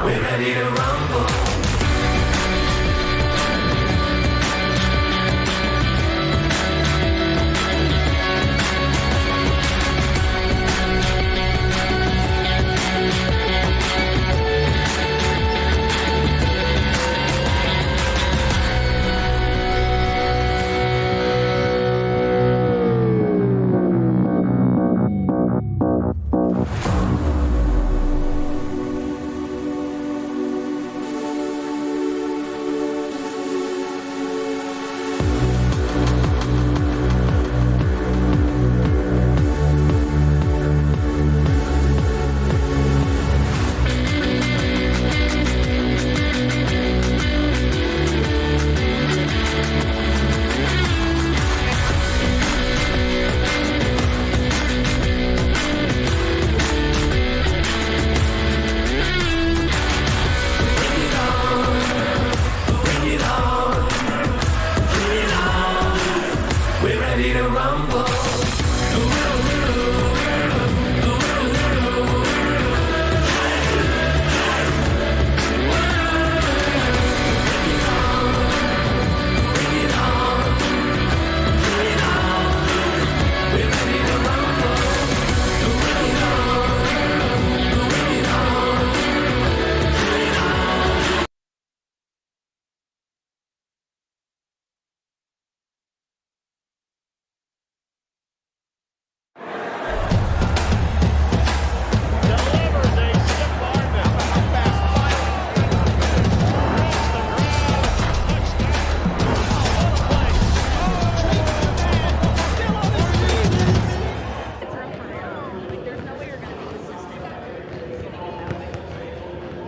We're ready to rumble.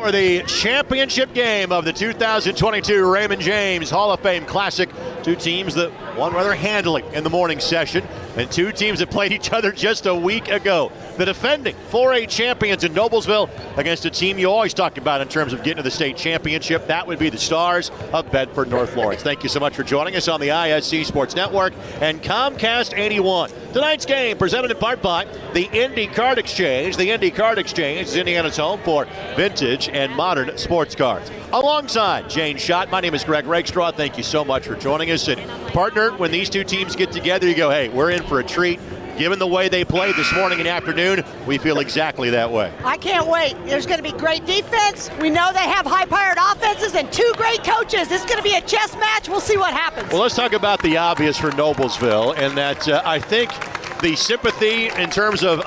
For the championship game of the 2022 Raymond James Hall of Fame Classic. Two teams that won rather handily in the morning session, and two teams that played each other just a week ago. The defending 4A champions in Noblesville against a team you always talk about in terms of getting to the state championship. That would be the Stars of Bedford North Lawrence. Thank you so much for joining us on the IHSAA Sports Network and Comcast 81. Tonight's game presented in part by the Indy Card Exchange. The Indy Card Exchange is Indiana's home for vintage and modern sports cards. Alongside Jane Schott, my name is Greg Rakestraw. Thank you so much for joining us. And partner, when these two teams get together, you go, hey, we're in for a treat. Given the way they played this morning and afternoon, we feel exactly that way. I can't wait. There's going to be great defense. We know they have high-powered offenses and two great coaches. It's going to be a chess match. We'll see what happens. Well, let's talk about the obvious for Noblesville, and that I think the sympathy in terms of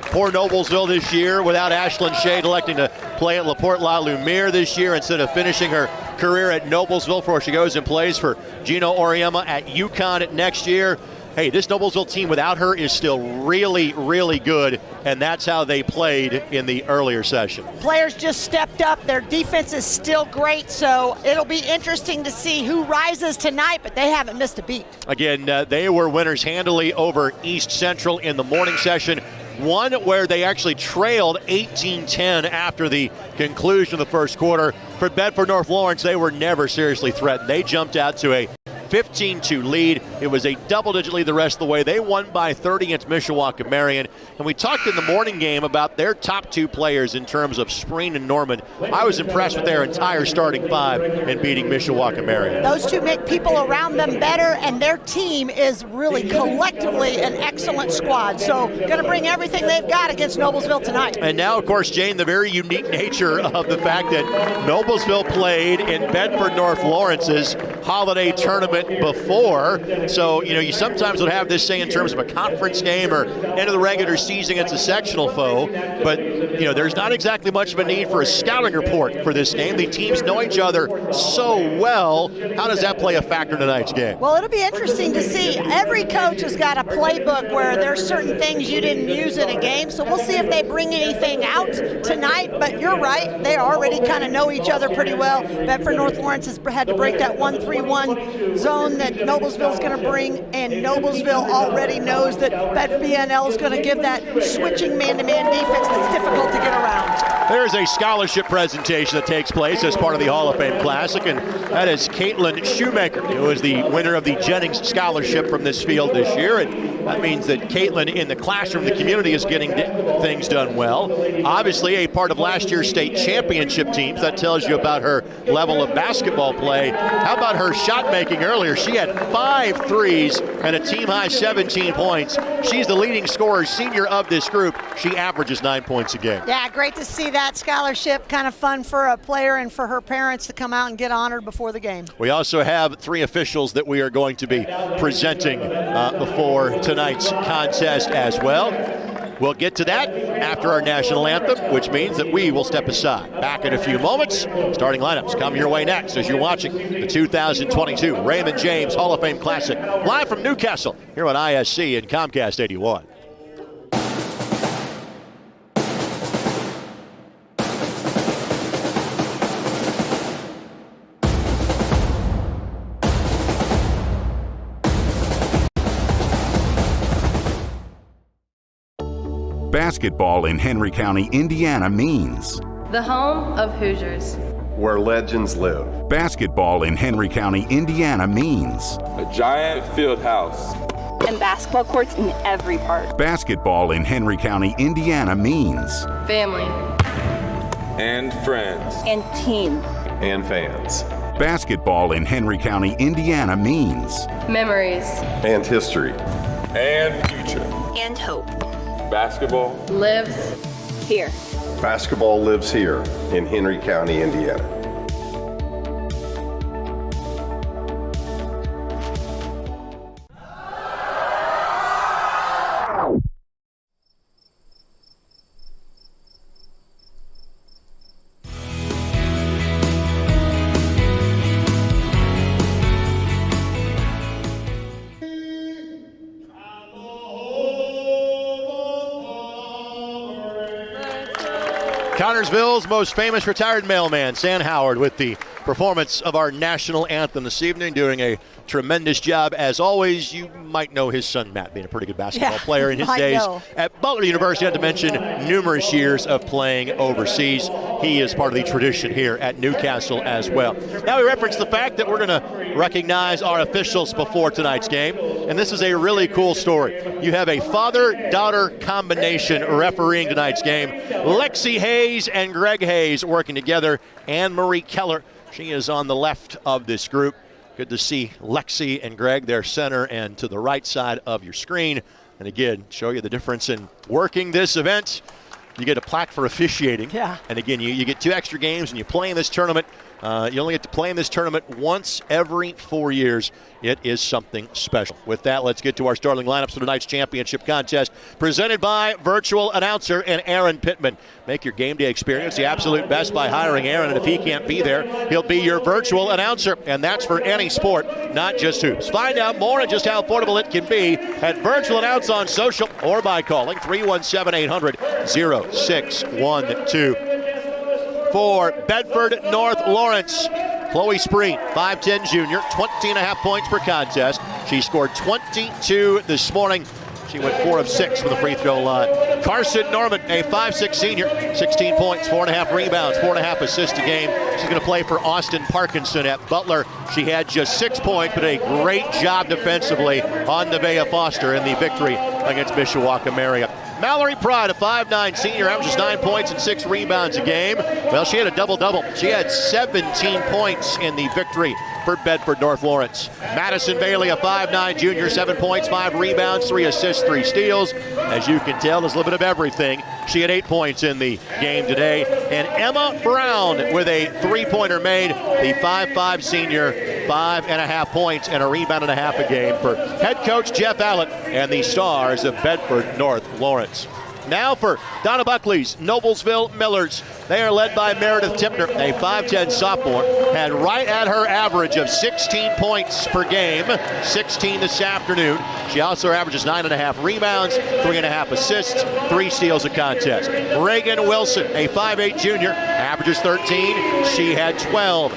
poor Noblesville this year without Ashlyn Shade electing to play at LaPorte La Lumiere this year instead of finishing her career at Noblesville before she goes and plays for Gino Oriema at UConn next year. Hey, this Noblesville team without her is still really, really good, and that's how they played in the earlier session. Players just stepped up. Their defense is still great, so it'll be interesting to see who rises tonight, but they haven't missed a beat. Again, they were winners handily over East Central in the morning session. One where they actually trailed 18-10 after the conclusion of the first quarter. For Bedford North Lawrence, they were never seriously threatened. They jumped out to a 15-2 lead. It was a double-digit lead the rest of the way. They won by 30 against Mishawaka Marion. And we talked in the morning game about their top two players in terms of Spreen and Norman. I was impressed with their entire starting five in beating Mishawaka Marion. Those two make people around them better, and their team is really collectively an excellent squad. So going to bring everything they've got against Noblesville tonight. And now, of course, Jane, the very unique nature of the fact that Noblesville played in Bedford North Lawrence's holiday tournament before. So, you sometimes would have this say in terms of a conference game or end of the regular season against a sectional foe. But, there's not exactly much of a need for a scouting report for this game. The teams know each other so well. How does that play a factor in tonight's game? Well, it'll be interesting to see. Every coach has got a playbook where there's certain things you didn't use in a game. So we'll see if they bring anything out tonight. But you're right. They already kind of know each other pretty well. Bedford North Lawrence has had to break that 1-3-1 zone zone that Noblesville is going to bring, and Noblesville already knows that Bedford BNL is going to give that switching man-to-man defense that's difficult to get around. There's a scholarship presentation that takes place as part of the Hall of Fame Classic, and that is Caitlin Shoemaker, who is the winner of the Jennings Scholarship from this field this year. And that means that Caitlin in the classroom, the community is getting things done well. Obviously a part of last year's state championship teams. That tells you about her level of basketball play. How about her shot making earlier? She had 5 threes and a team-high 17 points. She's the leading scorer, senior of this group. She averages 9 points a game. Yeah, great to see that scholarship. Kind of fun for a player and for her parents to come out and get honored before the game. We also have 3 officials that we are going to be presenting before tonight's contest as well. We'll get to that after our national anthem, which means that we will step aside. Back in a few moments. Starting lineups come your way next as you're watching the 2022 Raymond James Hall of Fame Classic live from Newcastle here on ISC and Comcast 81. Basketball in Henry County, Indiana means the home of Hoosiers, where legends live. Basketball in Henry County, Indiana means a giant field house and basketball courts in every park. Basketball in Henry County, Indiana means family and friends and team and fans. Basketball in Henry County, Indiana means memories and history and future and hope. Basketball lives here. Basketball lives here in Henry County, Indiana. Connersville's most famous retired mailman, Sam Howard, with the performance of our national anthem this evening, doing a tremendous job. As always, you might know his son, Matt, being a pretty good basketball player in his days at Butler University. Not to mention numerous years of playing overseas. He is part of the tradition here at Newcastle as well. Now we reference the fact that we're going to recognize our officials before tonight's game, and this is a really cool story. You have a father-daughter combination refereeing tonight's game. Lexi Hayes and Greg Hayes working together. Anne-Marie Keller, she is on the left of this group. Good to see Lexi and Greg, their center and to the right side of your screen. And again, show you the difference in working this event. You get a plaque for officiating. Yeah. And again, you get 2 extra games and you play in this tournament. You only get to play in this tournament once every 4 years. It is something special. With that, let's get to our starting lineups for tonight's championship contest, presented by virtual announcer and Aaron Pittman. Make your game day experience the absolute best by hiring Aaron, and if he can't be there, he'll be your virtual announcer, and that's for any sport, not just hoops. Find out more on just how affordable it can be at Virtual Announce on social or by calling 317-800-0612. For Bedford North Lawrence, Chloe Spreen, 5'10 junior, 20.5 points per contest. She scored 22 this morning. She went 4 of 6 from the free throw line. Carson Norman, a 5'6 senior, 16 points, 4.5 rebounds, 4.5 assists a game. She's going to play for Austin Parkinson at Butler. She had just 6 points, but a great job defensively on Nevaeh Foster in the victory against Mishawaka-Marion. Mallory Pride, a 5'9 senior, averages 9 points and 6 rebounds a game. Well, she had a double-double. She had 17 points in the victory for Bedford North Lawrence. Madison Bailey, a 5'9 junior, 7 points, 5 rebounds, 3 assists, 3 steals. As you can tell, there's a little bit of everything. She had 8 points in the game today. And Emma Brown with a 3-pointer made, the 5'5 senior, 5.5 points and a rebound and a half a game for head coach Jeff Allen and the Stars of Bedford North Lawrence. Now for Donna Buckley's Noblesville Millers. They are led by Meredith Tipner, a 5'10 sophomore, had right at her average of 16 points per game, 16 this afternoon. She also averages 9.5 rebounds, 3.5 assists, 3 steals a contest. Reagan Wilson, a 5'8 junior, averages 13. She had 12.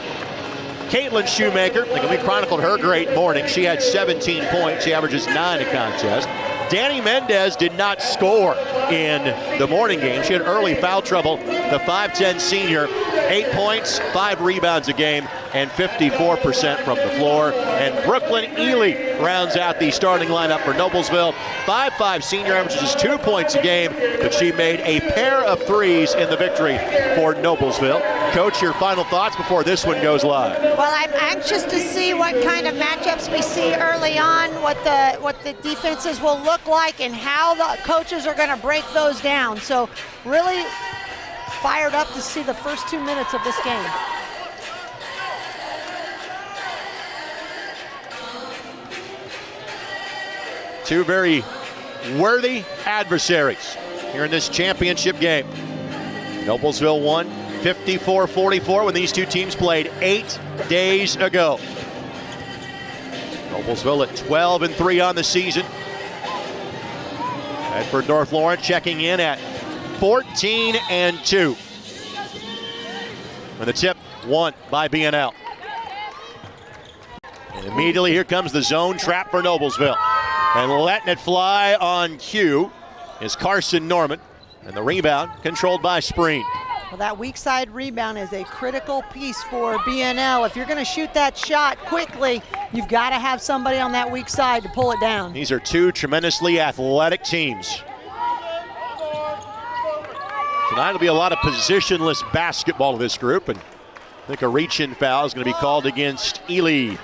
Caitlin Shoemaker, I think we chronicled her great morning. She had 17 points. She averages 9 a contest. Danny Mendez did not score in the morning game. She had early foul trouble. The 5'10 senior, 8 points, 5 rebounds a game, and 54% from the floor. And Brooklyn Ely rounds out the starting lineup for Noblesville. 5'5 senior, averages just 2 points a game, but she made a pair of threes in the victory for Noblesville. Coach, your final thoughts before this one goes live? Well, I'm anxious to see what kind of matchups we see early on, what the defenses will look like, and how the coaches are going to break those down. So really fired up to see the first 2 minutes of this game. Two very worthy adversaries here in this championship game. Noblesville won 54-44 when these two teams played 8 days ago. Noblesville at 12-3 on the season. Bedford North Lawrence checking in at 14-2. And the tip won by BNL. And immediately here comes the zone trap for Noblesville. And letting it fly on cue is Carson Norman. And the rebound controlled by Spreen. Well, that weak side rebound is a critical piece for BNL. If you're going to shoot that shot quickly, you've got to have somebody on that weak side to pull it down. These are two tremendously athletic teams. Tonight will be a lot of positionless basketball to this group, and I think a reach-in foul is going to be called against Ely.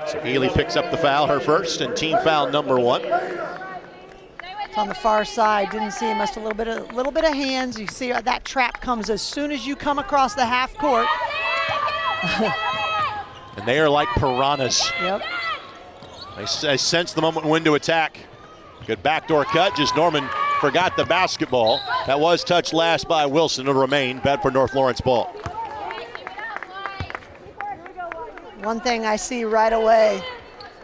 So Ely picks up the foul, her first, and team foul number 1. It's on the far side. Didn't see much. A little bit of hands. You see that trap comes as soon as you come across the half court. And they are like piranhas. Yep. I sense the moment when to attack. Good backdoor cut. Just Norman forgot the basketball. That was touched last by Wilson. It'll remain Bedford North Lawrence ball. One thing I see right away,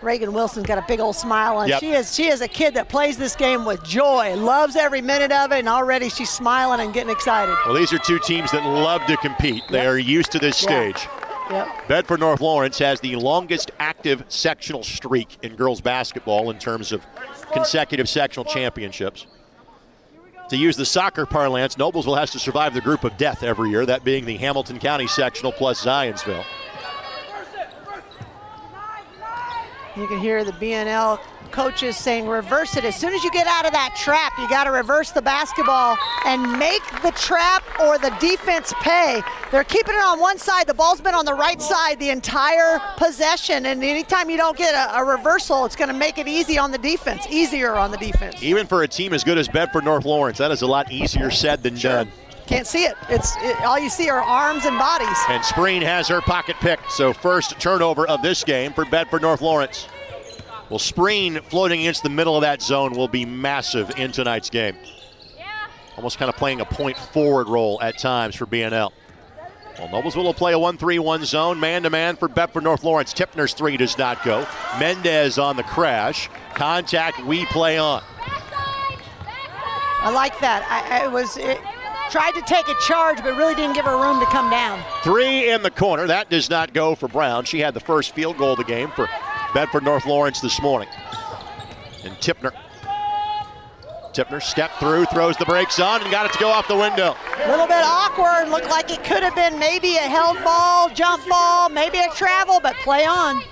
Reagan Wilson's got a big old smile on. Yep. She is a kid that plays this game with joy, loves every minute of it, and already she's smiling and getting excited. Well, these are two teams that love to compete. They are used to this stage. Yep. Bedford North Lawrence has the longest active sectional streak in girls basketball in terms of consecutive sectional championships. To use the soccer parlance, Noblesville has to survive the group of death every year, that being the Hamilton County sectional plus Zionsville. You can hear the BNL coaches saying reverse it. As soon as you get out of that trap, you got to reverse the basketball and make the trap or the defense pay. They're keeping it on one side. The ball's been on the right side the entire possession, and anytime you don't get a reversal, it's going to make it easier on the defense. Even for a team as good as Bedford North Lawrence, that is a lot easier said than done. Can't see it. All you see are arms and bodies. And Spreen has her pocket picked, so first turnover of this game for Bedford North Lawrence. Well, Spreen floating against the middle of that zone will be massive in tonight's game. Almost kind of playing a point forward role at times for BNL. Well, Noblesville will play a 1-3-1 zone, man-to-man for Bedford North Lawrence. Tipner's three does not go. Mendez on the crash. Contact, we play on. I like that. Tried to take a charge, but really didn't give her room to come down. Three in the corner. That does not go for Brown. She had the first field goal of the game for Bedford North Lawrence this morning. And Tipner stepped through, throws the brakes on, and got it to go off the window. A little bit awkward. Looked like it could have been maybe a held ball, jump ball, maybe a travel, but play on.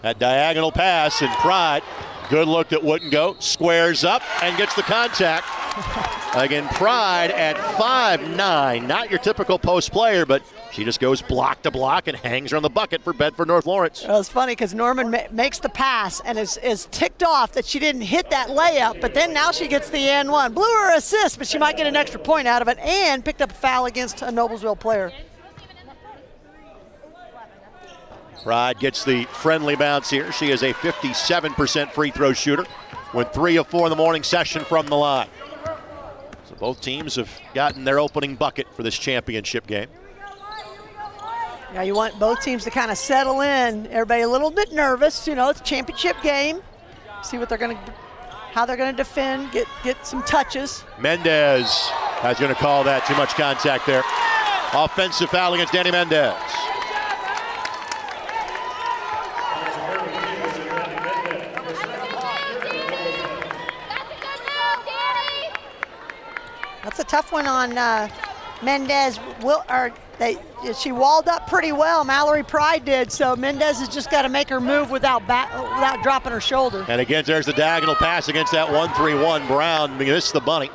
That diagonal pass, and Pride, good look that wouldn't go, squares up and gets the contact. Again, Pride at 5'9", not your typical post player, but she just goes block to block and hangs her on the bucket for Bedford North Lawrence. Well, it's funny because Norman makes the pass and is ticked off that she didn't hit that layup, but then now she gets the and one. Blew her assist, but she might get an extra point out of it, and picked up a foul against a Noblesville player. Pride gets the friendly bounce here. She is a 57% free throw shooter, went 3 of 4 in the morning session from the line. So both teams have gotten their opening bucket for this championship game. Yeah, you want both teams to kind of settle in. Everybody a little bit nervous. You know, it's a championship game. See what they're going to, how they're going to defend, get some touches. Mendez is going to call that too much contact there. Offensive foul against Danny Mendez. that's a tough one on Mendez. She walled up pretty well. Mallory Pride did, so Mendez has just got to make her move without dropping her shoulder. And again, there's the diagonal pass against that 1-3-1. Brown missed the bunny.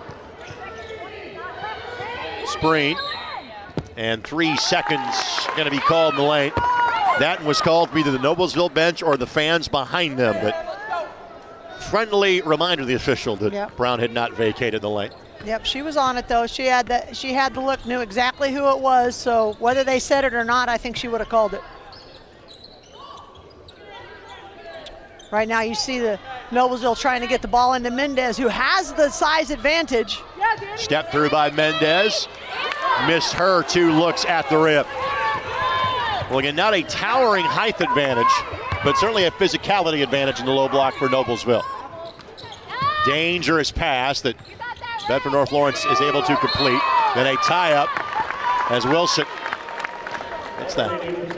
Spreen. And 3 seconds going to be called in the lane. That was called for either the Noblesville bench or the fans behind them. But friendly reminder to the official that Brown had not vacated the lane. Yep, she was on it though. She had the look, knew exactly who it was. So whether they said it or not, I think she would have called it. Right now you see the Noblesville trying to get the ball into Mendez, who has the size advantage. Step through by Mendez. Missed her 2 looks at the rim. Well, again, not a towering height advantage, but certainly a physicality advantage in the low block for Noblesville. Dangerous pass that Bedford North Lawrence is able to complete. Then a tie-up as Wilson gets the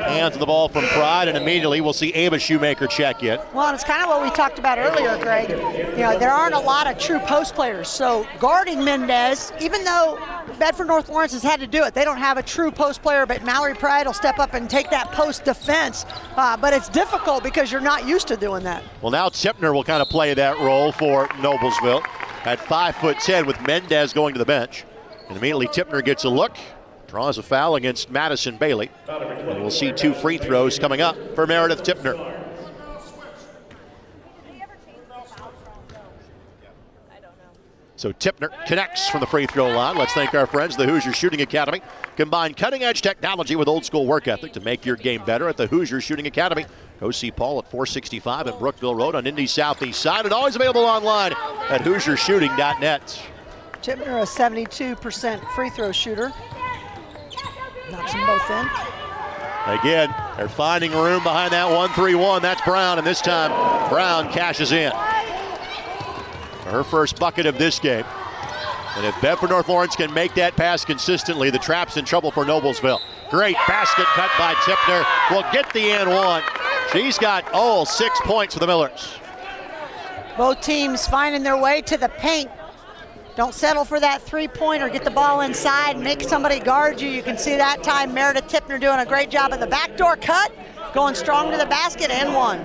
hand to the ball from Pride, and immediately we'll see Ava Shoemaker check in. Well, it's kind of what we talked about earlier, Greg. You know, there aren't a lot of true post players, so guarding Mendez, even though Bedford North Lawrence has had to do it, they don't have a true post player, but Mallory Pride will step up and take that post defense, but it's difficult because you're not used to doing that. Well, now Tipner will kind of play that role for Noblesville at 5'10" with Mendez going to the bench. And immediately Tipner gets a look, draws a foul against Madison Bailey. And we'll see 2 free throws coming up for Meredith Tipner. So Tipner connects from the free throw line. Let's thank our friends, the Hoosier Shooting Academy. Combine cutting-edge technology with old-school work ethic to make your game better at the Hoosier Shooting Academy. Go see Paul at 465 and Brookville Road on Indy's southeast side, and always available online at HoosierShooting.net. Tipner, a 72% free throw shooter. Knocks them both in. Again, they're finding room behind that 1-3-1. That's Brown, and this time Brown cashes in for her first bucket of this game. And if Bedford North Lawrence can make that pass consistently, the trap's in trouble for Noblesville. Great basket cut by Tipner. Will get the and one. She's got 6 points for the Millers. Both teams finding their way to the paint. Don't settle for that three-pointer. Get the ball inside, make somebody guard you. You can see that time Meredith Tipner doing a great job at the backdoor cut, going strong to the basket and one.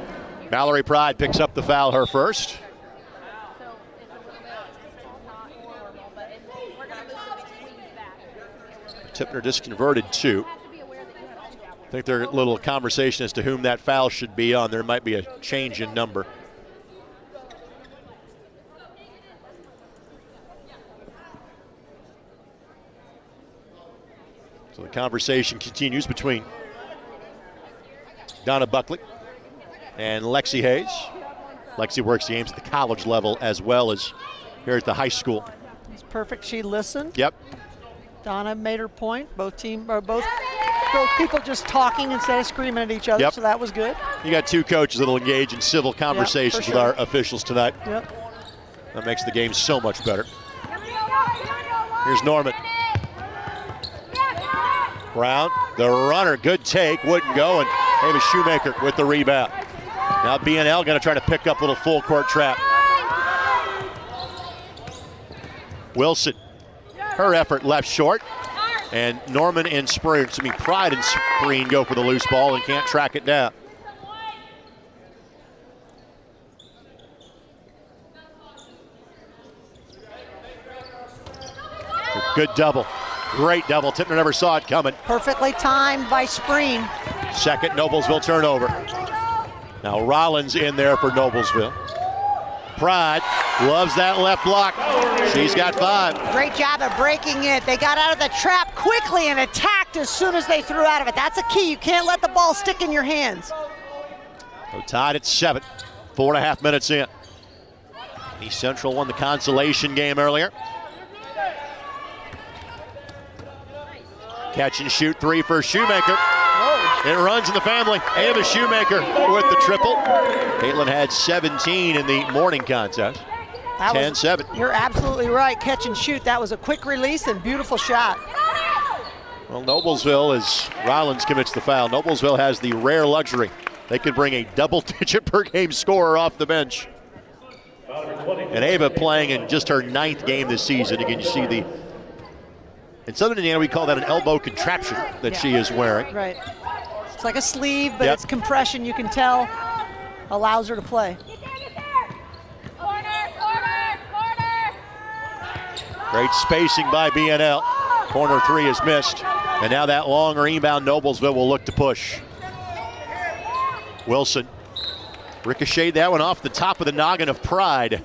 Mallory Pride picks up the foul, her first. Tipner just converted 2. I think there's a little conversation as to whom that foul should be on. There might be a change in number. So the conversation continues between Donna Buckley and Lexi Hayes. Lexi works the games at the college level as well as here at the high school. It's perfect. She listened. Yep. Donna made her point. Both people just talking instead of screaming at each other, so that was good. You got 2 coaches that'll engage in civil conversations with our officials tonight. Yep. That makes the game so much better. Here's Norman. Brown, the runner, good take, wouldn't go, and Ava Shoemaker with the rebound. Now BNL going to try to pick up a little full court trap. Wilson, her effort left short, and Norman and Pride and Spreen go for the loose ball and can't track it down. Good double. Great double. Tipner never saw it coming. Perfectly timed by Spreen. Second Noblesville turnover. Now Rollins in there for Noblesville. Pride loves that left block. She's got 5. Great job of breaking it. They got out of the trap quickly and attacked as soon as they threw out of it. That's a key. You can't let the ball stick in your hands. So tied at 7. 4.5 minutes in. East Central won the consolation game earlier. Catch and shoot 3 for Shoemaker. It runs in the family. Ava Shoemaker with the triple. Caitlin had 17 in the morning contest. 10-7. You're absolutely right. Catch and shoot. That was a quick release and beautiful shot. Well, Noblesville, as Rollins commits the foul, Noblesville has the rare luxury. They can bring a double-digit per game scorer off the bench. And Ava playing in just her 9th game this season. Again, you see the In Southern Indiana, we call that an elbow contraption that she is wearing. Right. It's like a sleeve, but Yep. it's compression, you can tell, allows her to play. Great spacing by BNL. Corner three is missed. And now that long rebound, Noblesville will look to push. Wilson ricocheted that one off the top of the noggin of Pride.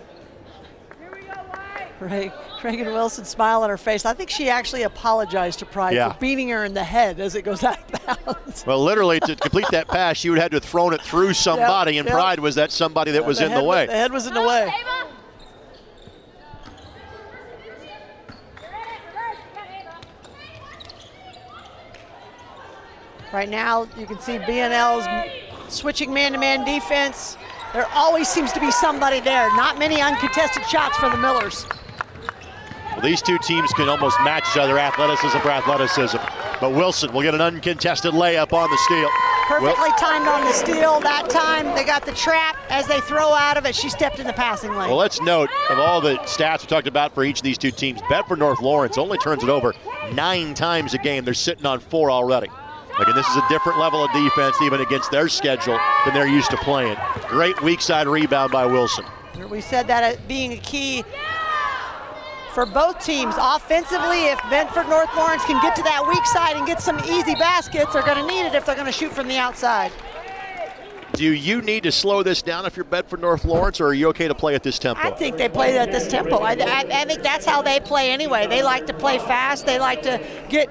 Right. Reagan Wilson, smile on her face. I think she actually apologized to Pride for beating her in the head as it goes out of bounds. Well, literally, to complete that pass, she would have had to have thrown it through somebody, and Pride was that somebody that was in the way. The head was in the way. Right now, you can see BNL's switching man-to-man defense. There always seems to be somebody there. Not many uncontested shots for the Millers. Well, these two teams can almost match each other athleticism for athleticism. But Wilson will get an uncontested layup on the steal. Perfectly timed on the steal that time. They got the trap. As they throw out of it, she stepped in the passing lane. Well, let's note, of all the stats we talked about for each of these two teams, Bedford North Lawrence only turns it over 9 times a game. They're sitting on 4 already. Again, this is a different level of defense even against their schedule than they're used to playing. Great weak side rebound by Wilson. We said that as being a key for both teams. Offensively, if Bedford North Lawrence can get to that weak side and get some easy baskets, they're going to need it if they're going to shoot from the outside. Do you need to slow this down if you're Bedford North Lawrence, or are you okay to play at this tempo? I think they play at this tempo. I think that's how they play anyway. They like to play fast. They like to get,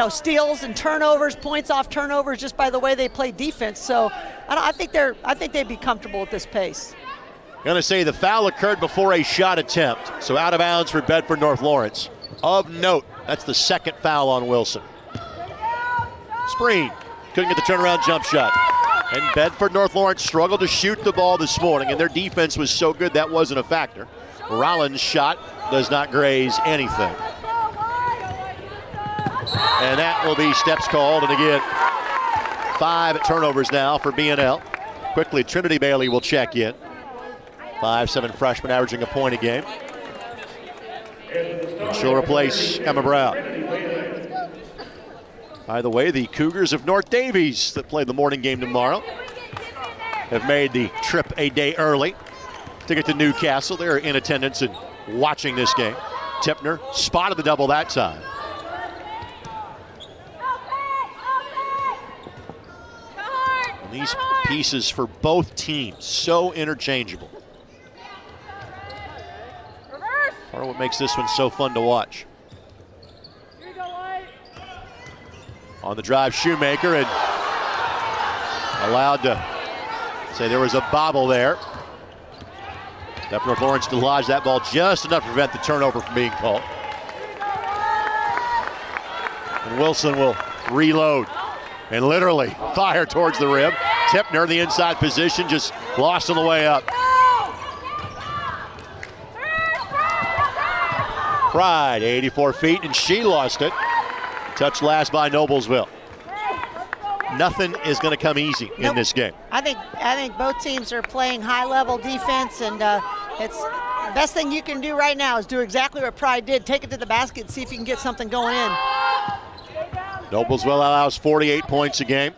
steals and turnovers, points off turnovers, just by the way they play defense. So I think they'd be comfortable at this pace. Going to say the foul occurred before a shot attempt, so out of bounds for Bedford North Lawrence. Of note, that's the second foul on Wilson. Spreen couldn't get the turnaround jump shot. And Bedford North Lawrence struggled to shoot the ball this morning, and their defense was so good that wasn't a factor. Rollins' shot does not graze anything. And that will be steps called, and again, 5 turnovers now for BNL. Quickly, Trinity Bailey will check in. 5'7" freshman averaging a point a game. And she'll replace Emma Brown. By the way, the Cougars of North Davies that play the morning game tomorrow have made the trip a day early to get to Newcastle. They're in attendance and watching this game. Tipner spotted the double that time. And these pieces for both teams, so interchangeable. Part of what makes this one so fun to watch. On the drive, Shoemaker, and allowed to say there was a bobble there. Bedford North Lawrence to lodge that ball just enough to prevent the turnover from being called. And Wilson will reload and literally fire towards the rim. Tipner, the inside position, just lost on the way up. Pride, 84 feet, and she lost it. Touched last by Noblesville. Nothing is going to come easy in this game. I think both teams are playing high-level defense, and it's the best thing you can do right now is do exactly what Pride did. Take it to the basket and see if you can get something going in. Noblesville allows 48 points a game.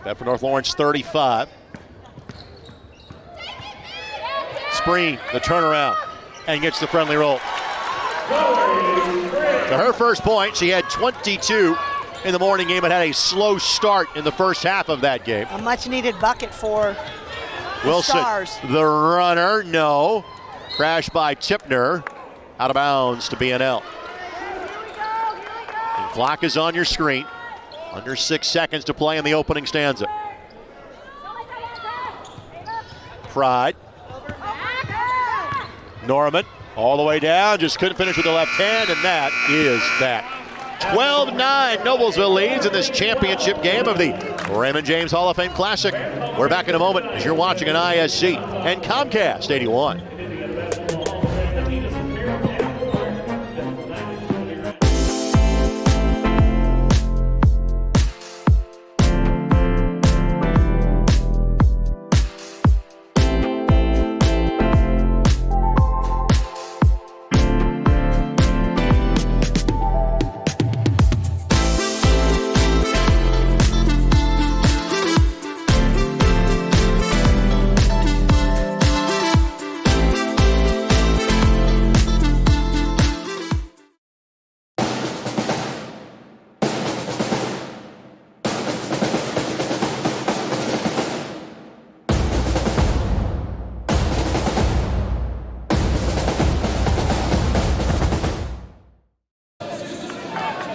Bedford North Lawrence 35. Spreen, the turnaround, and gets the friendly roll. To her first point, she had 22 in the morning game, but had a slow start in the first half of that game. A much-needed bucket for Wilson, the Stars. The runner, no. Crashed by Tipner, out of bounds to BNL. And clock is on your screen. Under 6 seconds to play in the opening stanza. Pride. Norman. All the way down, just couldn't finish with the left hand, and that is that. 12-9, Noblesville leads in this championship game of the Raymond James Hall of Fame Classic. We're back in a moment as you're watching an ISC and Comcast 81.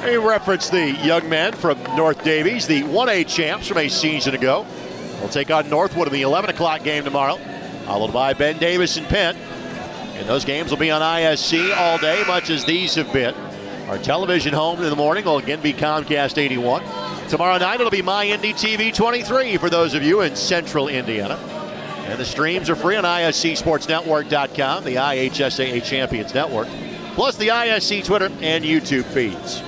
We reference the young men from North Davies, the 1A champs from a season ago. They'll take on Northwood in the 11 o'clock game tomorrow, followed by Ben Davis and Penn. And those games will be on ISC all day, much as these have been. Our television home in the morning will again be Comcast 81. Tomorrow night it'll be MyNDTV 23 for those of you in central Indiana. And the streams are free on ISCSportsNetwork.com, the IHSAA Champions Network, plus the ISC Twitter and YouTube feeds.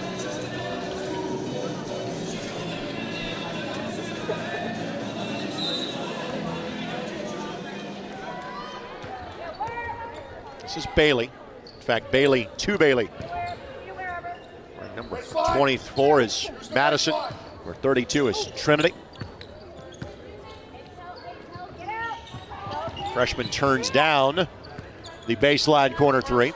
This is Bailey. In fact, Bailey to Bailey. Number 24 is Madison. Number 32 is Trinity. Freshman turns down the baseline corner three.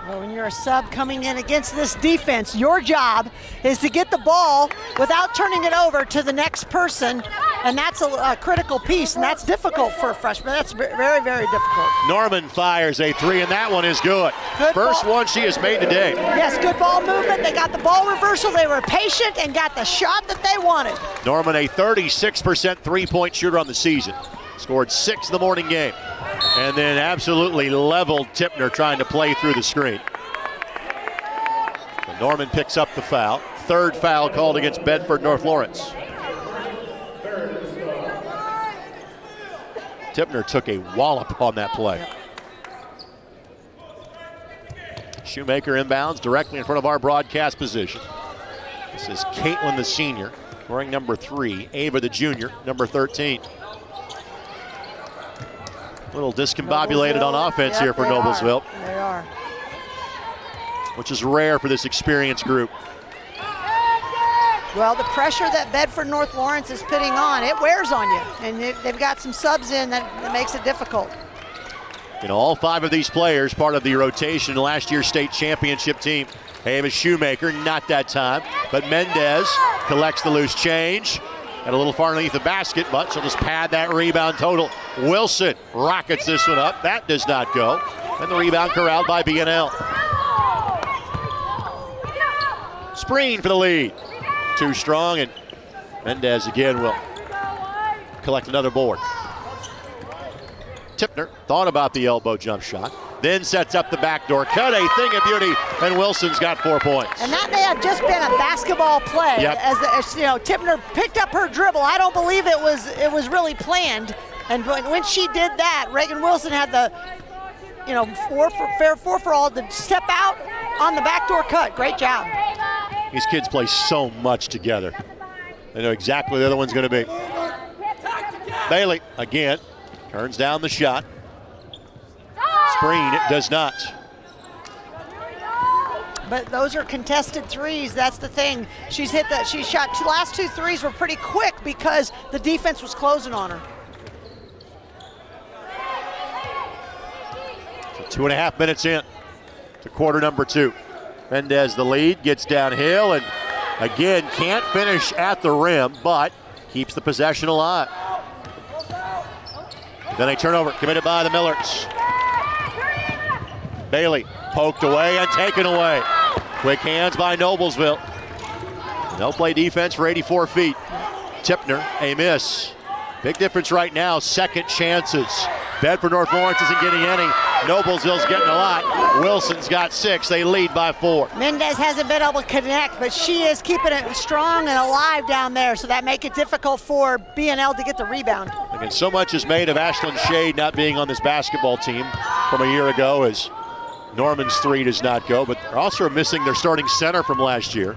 Well, when you're a sub coming in against this defense, your job is to get the ball without turning it over to the next person, and that's a critical piece, and that's difficult for a freshman. That's very, very difficult. Norman fires a three, and that one is good. First one she has made today. Yes, good ball movement. They got the ball reversal. They were patient and got the shot that they wanted. Norman, a 36% three-point shooter on the season. Scored 6 in the morning game. And then absolutely leveled Tipner trying to play through the screen. So Norman picks up the foul. Third foul called against Bedford North Lawrence. Tipner took a wallop on that play. Shoemaker inbounds directly in front of our broadcast position. This is Caitlin, the senior, wearing number 3. Ava, the junior, number 13. A little discombobulated on offense here for Noblesville. They are. Which is rare for this experienced group. Well, the pressure that Bedford North Lawrence is putting on, it wears on you. And they've got some subs in that makes it difficult. You know, all 5 of these players part of the rotation in last year's state championship team. Ava Shoemaker, not that time. But Mendez collects the loose change. And a little far underneath the basket, but she'll just pad that rebound total. Wilson rockets this one up. That does not go. And the rebound corralled by BNL. Spreen for the lead. Too strong, and Mendez again will collect another board. Tipner thought about the elbow jump shot, then sets up the backdoor cut, a thing of beauty, and Wilson's got 4 points. And that may have just been a basketball play. Yep. As you know, Tipner picked up her dribble. I don't believe it was really planned. And when she did that, Reagan Wilson had the, you know, fair four for all to step out on the backdoor cut. Great job. These kids play so much together. They know exactly where the other one's going to be. Bailey again turns down the shot. Spreen does not. But those are contested threes. That's the thing. She shot the last 2 threes were pretty quick because the defense was closing on her. So 2.5 minutes in to quarter number 2. Mendez the lead, gets downhill, and again can't finish at the rim, but keeps the possession alive. Then a turnover committed by the Millers. Bailey poked away and taken away. Quick hands by Noblesville. They'll play defense for 84 feet. Tipner, a miss. Big difference right now, second chances. Bedford North Lawrence isn't getting any. Noblesville's getting a lot. Wilson's got 6. They lead by 4. Mendez hasn't been able to connect, but she is keeping it strong and alive down there, so that makes it difficult for BNL to get the rebound. And so much is made of Ashlyn Shade not being on this basketball team from a year ago, as Norman's 3 does not go, but they're also missing their starting center from last year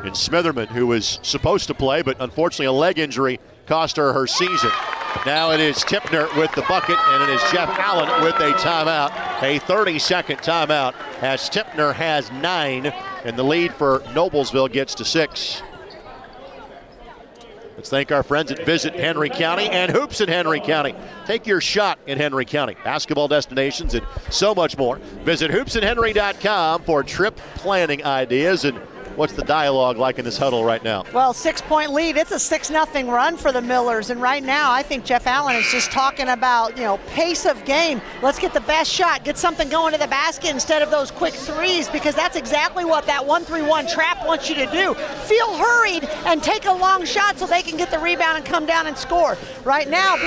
in Smitherman, who was supposed to play, but unfortunately a leg injury cost her season. Now it is Tipner with the bucket, and it is Jeff Allen with a timeout, a 30-second timeout, as Tipner has 9, and the lead for Noblesville gets to 6. Let's thank our friends at Visit Henry County and Hoops in Henry County. Take your shot in Henry County. Basketball destinations and so much more. Visit hoopsinhenry.com for trip planning ideas. And What's the dialogue like in this huddle right now? Well, 6-point lead. It's a 6-0 run for the Millers. And right now, I think Jeff Allen is just talking about, pace of game. Let's get the best shot. Get something going to the basket instead of those quick threes, because that's exactly what that 1-3-1 trap wants you to do. Feel hurried and take a long shot so they can get the rebound and come down and score. Right now,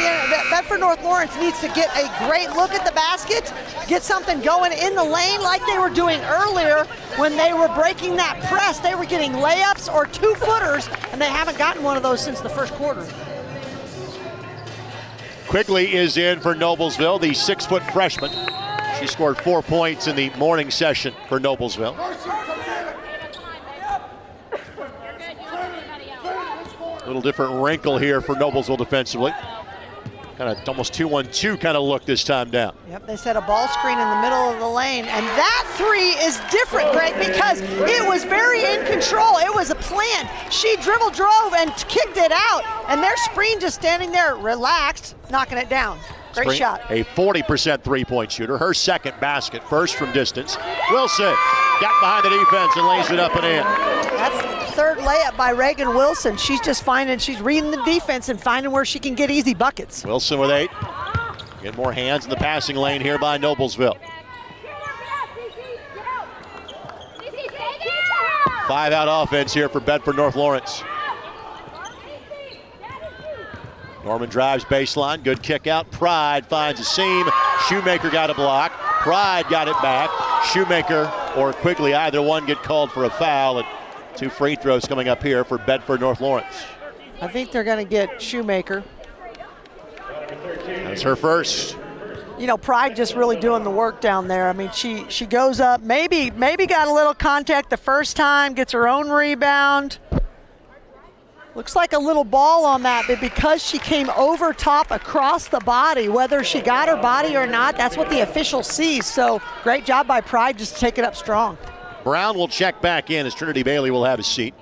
Bedford North Lawrence needs to get a great look at the basket, get something going in the lane like they were doing earlier when they were breaking that press. They were getting layups or 2-footers, and they haven't gotten one of those since the first quarter. Quigley is in for Noblesville, the 6-foot freshman. She scored 4 points in the morning session for Noblesville. A little different wrinkle here for Noblesville defensively. Kind of almost 2-1-2 kind of look this time down. Yep, they set a ball screen in the middle of the lane, and that three is different, Greg, because it was very in control. It was a plan. She drove, and kicked it out, and their screen just standing there relaxed, knocking it down. Great shot. A 40% three-point shooter. Her second basket, first from distance. Wilson got behind the defense and lays it up and in. That's the third layup by Reagan Wilson. She's just she's reading the defense and finding where she can get easy buckets. Wilson with 8. Get more hands in the passing lane here by Noblesville. 5-out offense here for Bedford North Lawrence. Norman drives baseline, good kick out. Pride finds a seam. Shoemaker got a block. Pride got it back. Shoemaker or Quigley, either one get called for a foul. And 2 free throws coming up here for Bedford North Lawrence. I think they're going to get Shoemaker. That's her first. Pride just really doing the work down there. I mean, she goes up, maybe got a little contact the first time, gets her own rebound. Looks like a little ball on that, but because she came over top across the body, whether she got her body or not, that's what the official sees. So great job by Pride just to take it up strong. Brown will check back in as Trinity Bailey will have a seat.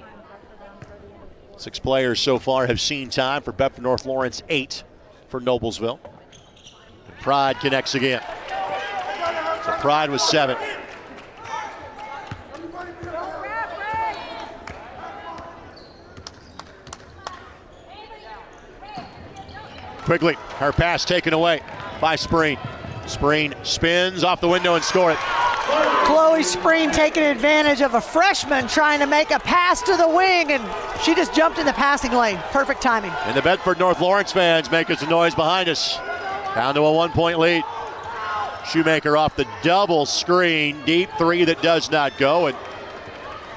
6 players so far have seen time for Bedford North Lawrence, 8 for Noblesville. And Pride connects again. So Pride was 7. Quigley, her pass taken away by Spreen. Spreen spins off the window and score it. Chloe Spreen taking advantage of a freshman trying to make a pass to the wing, and she just jumped in the passing lane. Perfect timing. And the Bedford North Lawrence fans making some noise behind us. Down to a 1-point lead. Shoemaker off the double screen. Deep 3 that does not go. And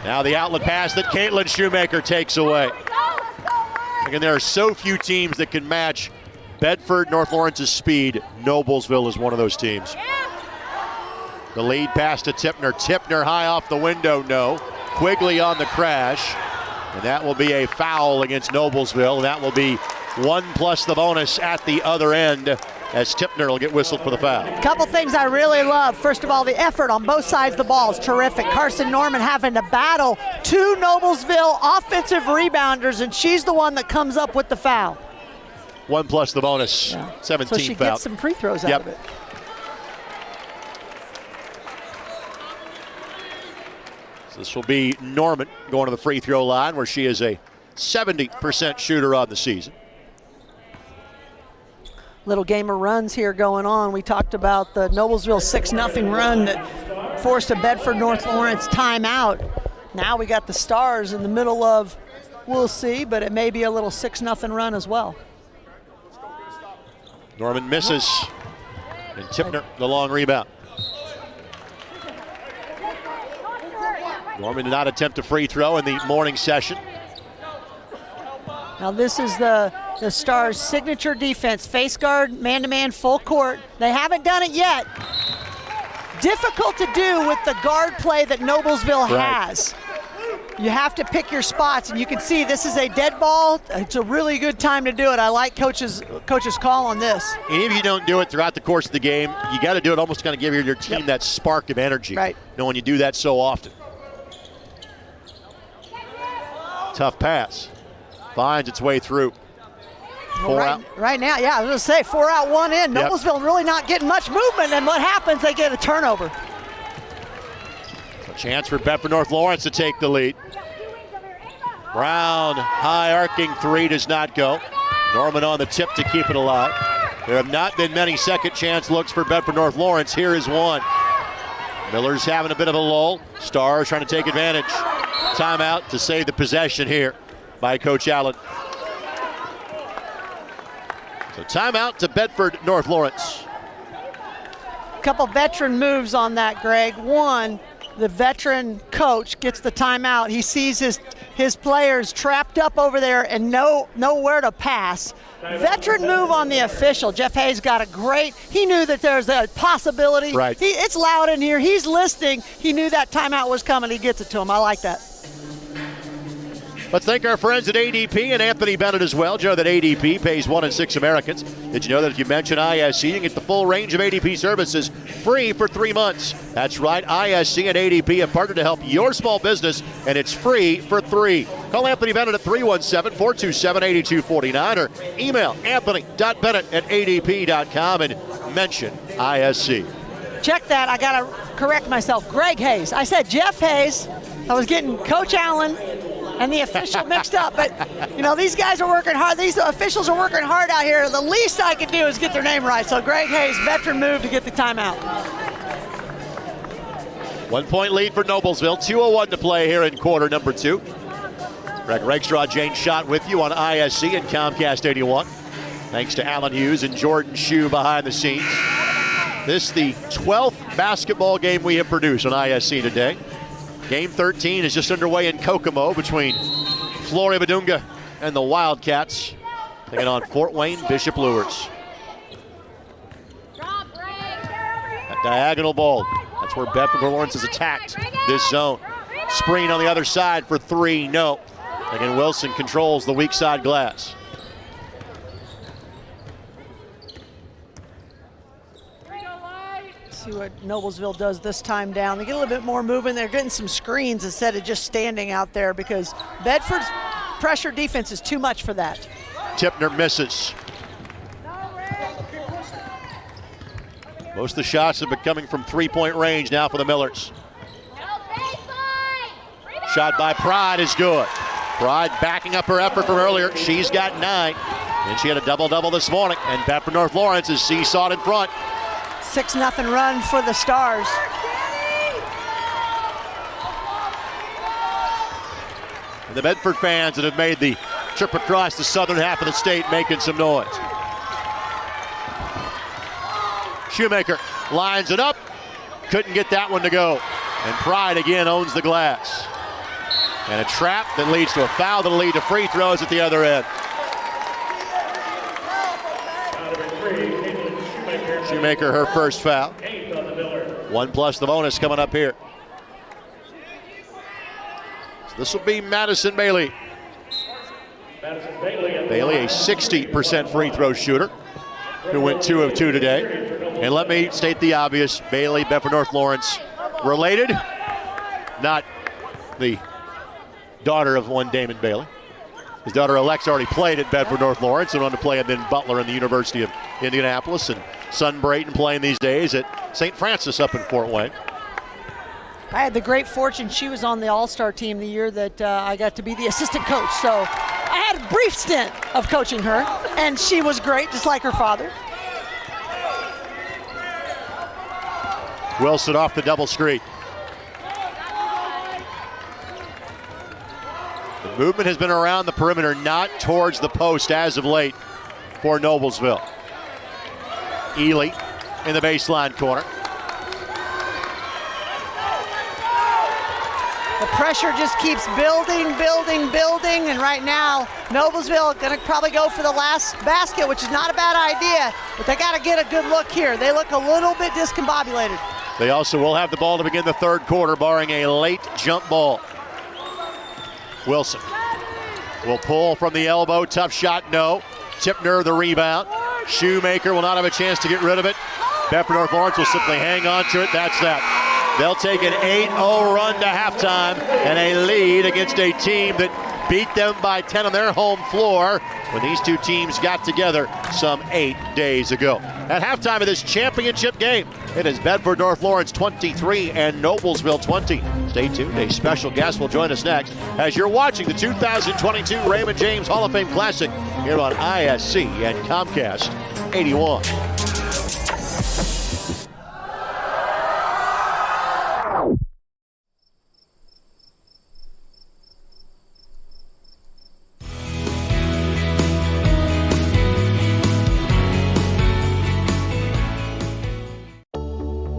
now the outlet pass that Caitlin Shoemaker takes away. Again, there are so few teams that can match Bedford North Lawrence's speed. Noblesville is one of those teams. The lead pass to Tipner. Tipner high off the window, no. Quigley on the crash. And that will be a foul against Noblesville. And that will be 1 plus the bonus at the other end as Tipner will get whistled for the foul. A couple things I really love. First of all, the effort on both sides of the ball is terrific. Carson Norman having to battle 2 Noblesville offensive rebounders, and she's the one that comes up with the foul. 1 plus the bonus, Yeah. 17 So she foul. gets some free throws out of it. So this will be Norman going to the free throw line, where she is a 70% shooter on the season. Little game of runs here going on. We talked about the Noblesville 6-0 run that forced a Bedford North Lawrence timeout. Now we got the Stars in the middle of, we'll see, but it may be a little 6-0 run as well. Norman misses, and Tipner the long rebound. Norman did not attempt a free throw in the morning session. Now this is the Stars' signature defense. Face guard, man-to-man, full court. They haven't done it yet. Difficult to do with the guard play that Noblesville has. You have to pick your spots, and you can see this is a dead ball. It's a really good time to do it. I like coach's call on this. And if you don't do it throughout the course of the game, you got to do it almost kind of give your team that spark of energy. Right. When you do that so often. Tough pass. Finds its way through. Four out. Right now, yeah, I was going to say 4 out, 1 in. Yep. Noblesville really not getting much movement, and what happens? They get a turnover. Chance for Bedford North Lawrence to take the lead. Brown, high arcing three does not go. Norman on the tip to keep it alive. There have not been many second chance looks for Bedford North Lawrence. Here is one. Miller's having a bit of a lull. Stars trying to take advantage. Timeout to save the possession here by Coach Allen. So timeout to Bedford North Lawrence. Couple veteran moves on that, Greg. One, the veteran coach gets the timeout. He sees his players trapped up over there and nowhere to pass. Veteran move on the official. Jeff Hayes got a great, he knew that there's a possibility. Right. It's loud in here. He's listening. He knew that timeout was coming. He gets it to him. I like that. Let's thank our friends at ADP and Anthony Bennett as well. Do you know that ADP pays 1 in 6 Americans? Did you know that if you mention ISC, you can get the full range of ADP services free for 3 months? That's right, ISC and ADP have partnered to help your small business, and it's free for 3. Call Anthony Bennett at 317-427-8249 or email anthony.bennett@adp.com and mention ISC. Check that. I got to correct myself. Greg Hayes. I said Jeff Hayes. I was getting Coach Allen and the official mixed up, but you know, these guys are working hard. These officials are working hard out here. The least I could do is get their name right. So Greg Hayes, veteran move to get the timeout. 1 point lead for Noblesville. 2:01 to play here in quarter number 2. Greg Rakestraw, Jane Schott with you on ISC and Comcast 81. Thanks to Alan Hughes and Jordan Shue behind the scenes. This is the 12th basketball game we have produced on ISC today. Game 13 is just underway in Kokomo between Flory Badunga and the Wildcats, taking on Fort Wayne Bishop Lures. That diagonal ball, that's where Bedford Lawrence has attacked this zone. Spreen on the other side for 3, no. Again, Wilson controls the weak side glass. See what Noblesville does this time down. They get a little bit more moving. They're getting some screens instead of just standing out there because Bedford's pressure defense is too much for that. Tipner misses. Most of the shots have been coming from 3-point range now for the Millers. Shot by Pride is good. Pride backing up her effort from earlier. She's got 9. And she had a double-double this morning. And Bedford North Lawrence is seesawed in front. 6-0 run for the Stars. And the Bedford fans that have made the trip across the southern half of the state making some noise. Shoemaker lines it up. Couldn't get that one to go. And Pride again owns the glass. And a trap that leads to a foul that'll lead to free throws at the other end. Shoemaker, her first foul. 1 plus the bonus coming up here. So this will be Madison Bailey. Bailey, a 60% free throw shooter, who went 2 of 2 today. And let me state the obvious, Bailey, Bedford North Lawrence, related, not the daughter of one Damon Bailey. His daughter Alexa already played at Bedford North Lawrence and on to play at Ben Butler in the University of Indianapolis, and son Brayton playing these days at St. Francis up in Fort Wayne. I had the great fortune, she was on the All-Star team the year that I got to be the assistant coach. So I had a brief stint of coaching her, and she was great, just like her father. Wilson off the double screen. The movement has been around the perimeter, not towards the post as of late for Noblesville. Ely in the baseline corner. The pressure just keeps building, and right now, Noblesville going to probably go for the last basket, which is not a bad idea, but they got to get a good look here. They look a little bit discombobulated. They also will have the ball to begin the third quarter, barring a late jump ball. Wilson will pull from the elbow, tough shot, no. Tipner the rebound. Shoemaker will not have a chance to get rid of it. Bedford North Lawrence will simply hang on to it, that's that. They'll take an 8-0 run to halftime and a lead against a team that beat them by 10 on their home floor when these two teams got together some 8 days ago. At halftime of this championship game, it is Bedford North Lawrence 23 and Noblesville 20. Stay tuned. A special guest will join us next as you're watching the 2022 Raymond James Hall of Fame Classic here on ISC and Comcast 81.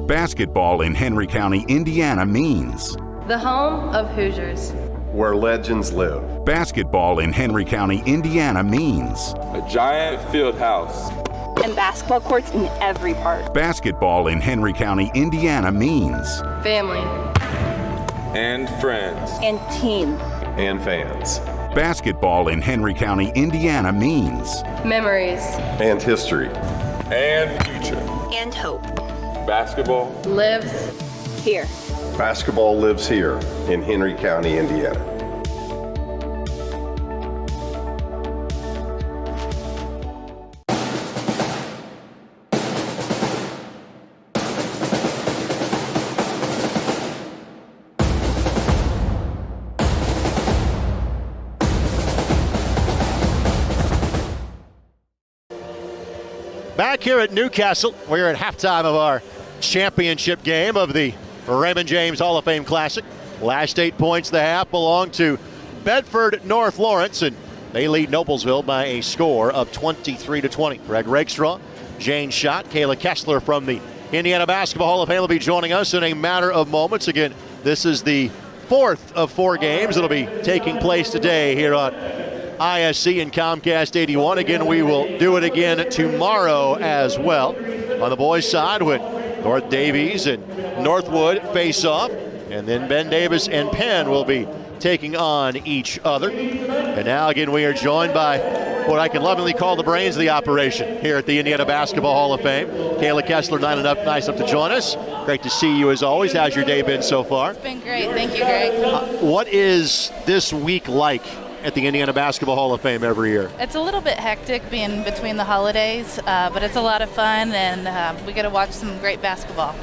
Basketball in Henry County, Indiana means The home of Hoosiers. Where legends live. basketball in Henry County, Indiana means A giant field house. And basketball courts in every park. basketball in Henry County, Indiana means Family. And friends. And team. And fans. basketball in Henry County, Indiana means Memories. And history. And future. And hope. Basketball. Lives. Here. Basketball lives here in Henry County, Indiana. Back here at Newcastle, we're at halftime of our championship game of the Raymond James Hall of Fame Classic. Last 8 points of the half belong to Bedford North Lawrence, and they lead Noblesville by a score of 23-20. Greg Rakestraw, Jane Schott, Kayla Kessler from the Indiana Basketball Hall of Fame will be joining us in a matter of moments. Again, this is the fourth of 4 games that'll be taking place today here on ISC and Comcast 81. Again, we will do it again tomorrow as well. On the boys' side with North Davies and Northwood face off, and then Ben Davis and Penn will be taking on each other. And now again, we are joined by what I can lovingly call the brains of the operation here at the Indiana Basketball Hall of Fame. Kayla Kessler, nice enough to join us. Great to see you as always. How's your day been so far? It's been great. Thank you, Greg. What is this week like at the Indiana Basketball Hall of Fame every year? It's a little bit hectic being between the holidays, but it's a lot of fun, and we get to watch some great basketball.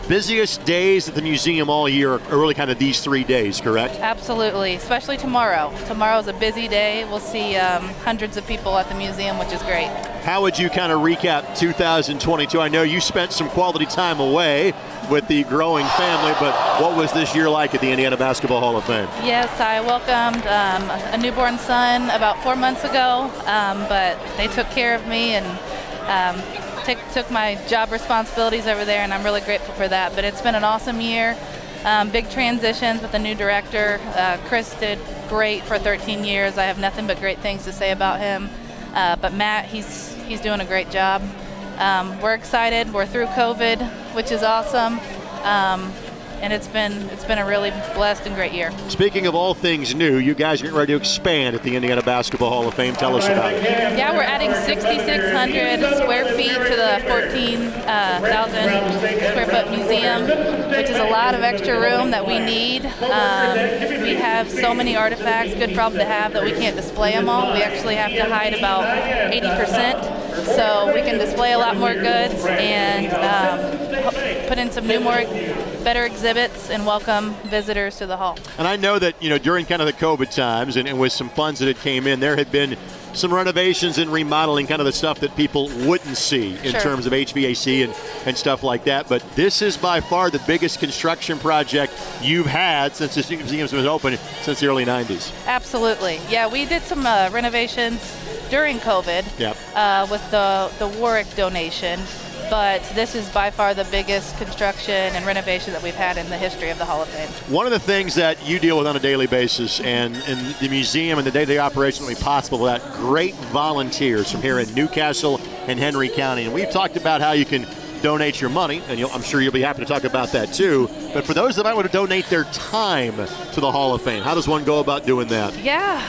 Busiest days at the museum all year are really kind of these 3 days, correct? Absolutely, especially tomorrow. Tomorrow's a busy day. We'll see hundreds of people at the museum, which is great. How would you kind of recap 2022? I know you spent some quality time away with the growing family, but what was this year like at the Indiana Basketball Hall of Fame? Yes, I welcomed a newborn son about 4 months ago, but they took care of me and took my job responsibilities over there, and I'm really grateful for that. But it's been an awesome year. Big transitions with the new director. Chris did great for 13 years. I have nothing but great things to say about him. But Matt, he's doing a great job. We're excited. We're through COVID, which is awesome. And it's been a really blessed and great year. Speaking of all things new, you guys are getting ready to expand at the Indiana Basketball Hall of Fame. Tell us about it. Yeah, we're adding 6,600 square feet to the 14,000 square foot museum, which is a lot of extra room that we need. We have so many artifacts, good problem to have, that we can't display them all. We actually have to hide about 80%, so we can display a lot more goods and put in some better exhibits and welcome visitors to the hall. And I know that, during kind of the COVID times and with some funds that had came in, there had been some renovations and remodeling, kind of the stuff that people wouldn't see in terms of HVAC and stuff like that. But this is by far the biggest construction project you've had since this museum's been open since the early 90s. Absolutely. Yeah, we did some renovations during COVID with the Warwick donation. But this is by far the biggest construction and renovation that we've had in the history of the Hall of Fame. One of the things that you deal with on a daily basis, and the museum and the day-to-day operation will be possible without great volunteers from here in Newcastle and Henry County. And we've talked about how you can donate your money, and I'm sure you'll be happy to talk about that too. But for those that might want to donate their time to the Hall of Fame, how does one go about doing that? Yeah,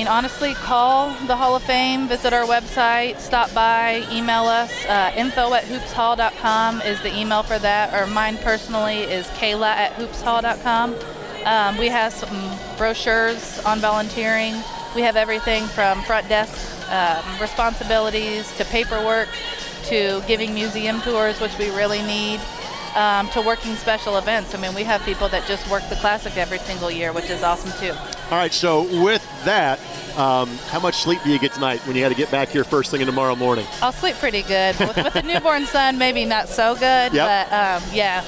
honestly, call the Hall of Fame, visit our website, stop by, email us. info@hoopshall.com is the email for that, or mine personally is kayla@hoopshall.com. We have some brochures on volunteering. We have everything from front desk responsibilities to paperwork to giving museum tours, which we really need. to working special events. I mean, we have people that just work the Classic every single year, which is awesome too. All right, so with that, how much sleep do you get tonight when you got to get back here first thing in tomorrow morning? I'll sleep pretty good. With the newborn son, maybe not so good, Yep. but yeah,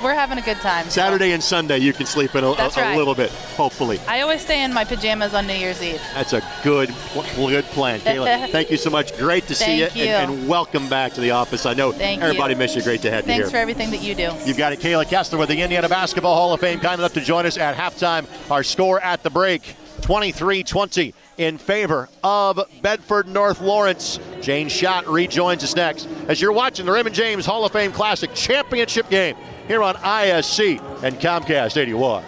we're having a good time. Saturday and Sunday you can sleep in a little bit, hopefully. I always stay in my pajamas on New Year's Eve. That's a good plan. Kayla, thank you so much. Great to see you. And welcome back to the office. I know everybody missed you. Great to have you here. Thanks for everything that you do. You've got it. Kayla Kessler with the Indiana Basketball Hall of Fame, kind enough to join us at halftime. Our score at the break, 23-20 in favor of Bedford North Lawrence. Jane Schott rejoins us next as you're watching the Raymond James Hall of Fame Classic Championship game here on ISC and Comcast 81.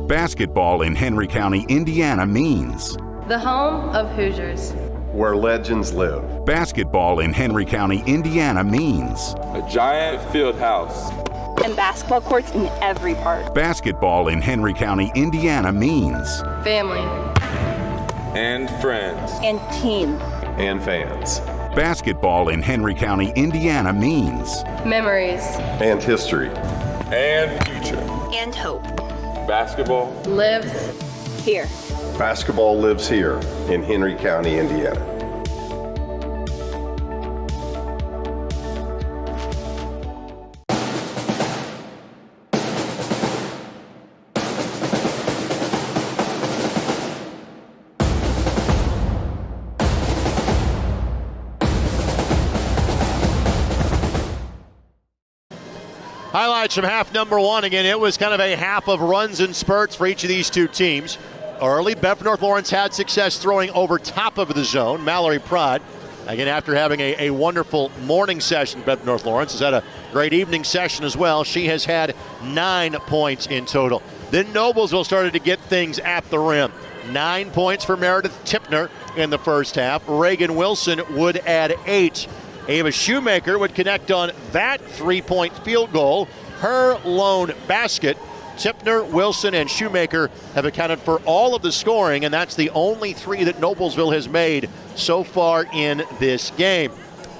Basketball in Henry County, Indiana means The home of Hoosiers. Where legends live. basketball in Henry County, Indiana means A giant field house. And basketball courts in every park. basketball in Henry County, Indiana means Family. And friends. And team. And fans. basketball in Henry County, Indiana means Memories. And history. And future. And hope. Basketball. Lives. Here. Basketball lives here in Henry County, Indiana. Highlights from half number one. Again, it was kind of a half of runs and spurts for each of these two teams. Early, Bedford North Lawrence had success throwing over top of the zone. Mallory Pride, again, after having a wonderful morning session, Bedford North Lawrence has had a great evening session as well. She has had 9 points in total. Then Noblesville started to get things at the rim. 9 points for Meredith Tipner in the first half. Reagan Wilson would add 8. Ava Shoemaker would connect on that 3-point field goal, her lone basket. Tipner, Wilson, and Shoemaker have accounted for all of the scoring, and that's the only 3 that Noblesville has made so far in this game.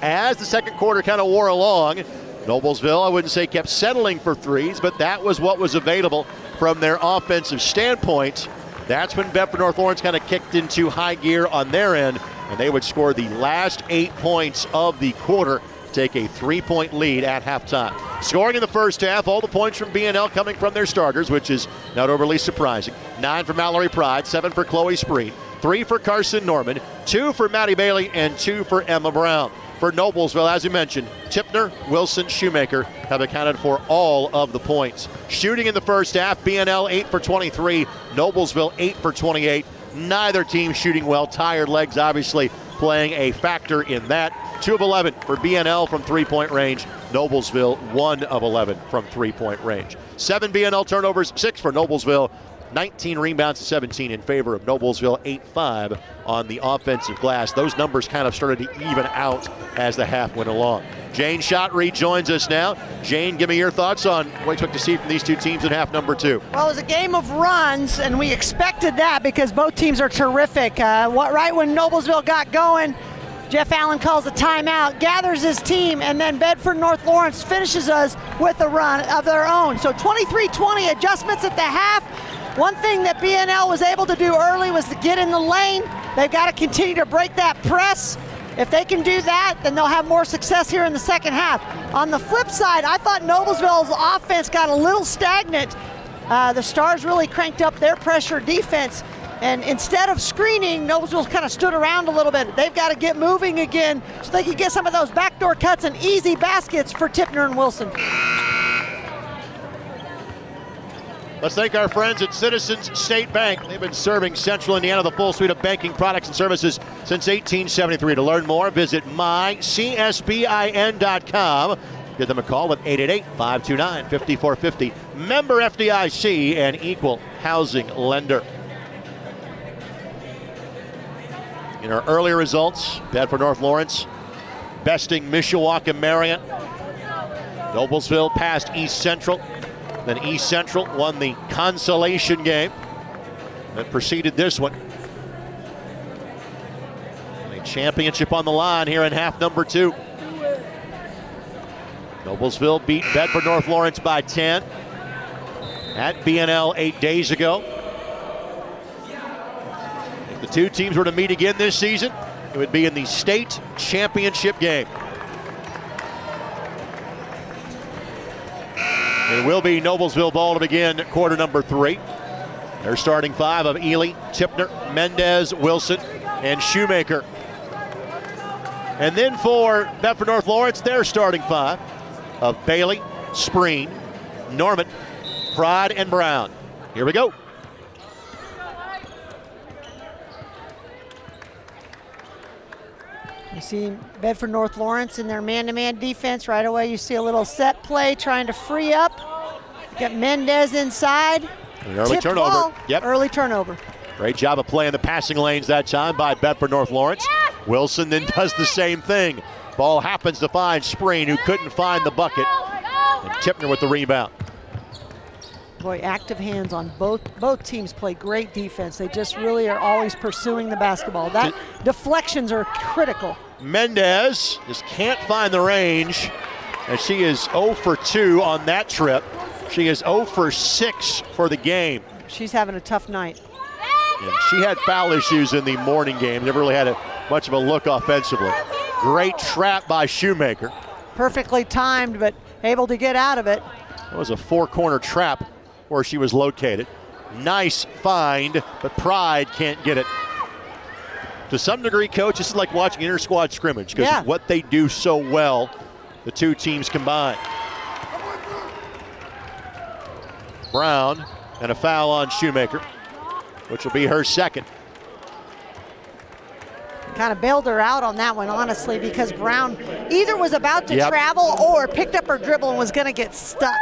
As the second quarter kind of wore along, Noblesville, I wouldn't say kept settling for threes, but that was what was available from their offensive standpoint. That's when Bedford North Lawrence kind of kicked into high gear on their end, and they would score the last 8 points of the quarter, take a 3-point lead at halftime. Scoring in the first half, all the points from B&L coming from their starters, which is not overly surprising. 9 for Mallory Pride, 7 for Chloe Spreen, 3 for Carson Norman, 2 for Maddie Bailey, and 2 for Emma Brown. For Noblesville, as you mentioned, Tipner, Wilson, Shoemaker have accounted for all of the points. Shooting in the first half, B&L 8 for 23, Noblesville 8 for 28. Neither team shooting well. Tired legs obviously playing a factor in that. 2 of 11 for B&L from three-point range. Noblesville 1 of 11 from three-point range. 7 B&L turnovers, 6 for Noblesville. 19 rebounds to 17 in favor of Noblesville, 8-5 on the offensive glass. Those numbers kind of started to even out as the half went along. Jane Schott rejoins us now. Jane, give me your thoughts on what you expect to see from these two teams in half number 2. Well, it was a game of runs, and we expected that because both teams are terrific. Right when Noblesville got going, Jeff Allen calls a timeout, gathers his team, and then Bedford North Lawrence finishes us with a run of their own. So 23-20 adjustments at the half. One thing that B&L was able to do early was to get in the lane. They've got to continue to break that press. If they can do that, then they'll have more success here in the second half. On the flip side, I thought Noblesville's offense got a little stagnant. The Stars really cranked up their pressure defense, and instead of screening, Noblesville kind of stood around a little bit. They've got to get moving again so they can get some of those backdoor cuts and easy baskets for Tipner and Wilson. Let's thank our friends at Citizens State Bank. They've been serving Central Indiana the full suite of banking products and services since 1873. To learn more, visit mycsbin.com. Give them a call with 888-529-5450. Member FDIC and equal housing lender. In our earlier results, Bedford North Lawrence besting Mishawaka Marion Noblesville passed East Central. Then East Central won the consolation game that preceded this one. A championship on the line here in half number 2. Noblesville beat Bedford North Lawrence by 10 at BNL 8 days ago. If the two teams were to meet again this season, it would be in the state championship game. It will be Noblesville ball to begin quarter number 3. Their starting 5 of Ely, Tipner, Mendez, Wilson, and Shoemaker. And then for Bedford North Lawrence, their starting 5 of Bailey, Spreen, Norman, Pride, and Brown. Here we go. You see Bedford North Lawrence in their man-to-man defense. Right away you see a little set play trying to free up. Got Mendez inside. An early turnover. Ball. Yep. Early turnover. Great job of playing the passing lanes that time by Bedford North Lawrence. Wilson then does the same thing. Ball happens to find Spreen, who couldn't find the bucket. And Tipner with the rebound. Boy, active hands on both teams play great defense. They just really are always pursuing the basketball. That deflections are critical. Mendez just can't find the range, and she is 0 for 2 on that trip. She is 0 for 6 for the game. She's having a tough night. And she had foul issues in the morning game. Never really had much of a look offensively. Great trap by Shoemaker. Perfectly timed, but able to get out of it. It was a 4-corner trap where she was located. Nice find, but Pride can't get it. To some degree, Coach, this is like watching inter-squad scrimmage because what they do so well, the two teams combined. Brown and a foul on Shoemaker, which will be her second. Kind of bailed her out on that one, honestly, because Brown either was about to travel or picked up her dribble and was going to get stuck.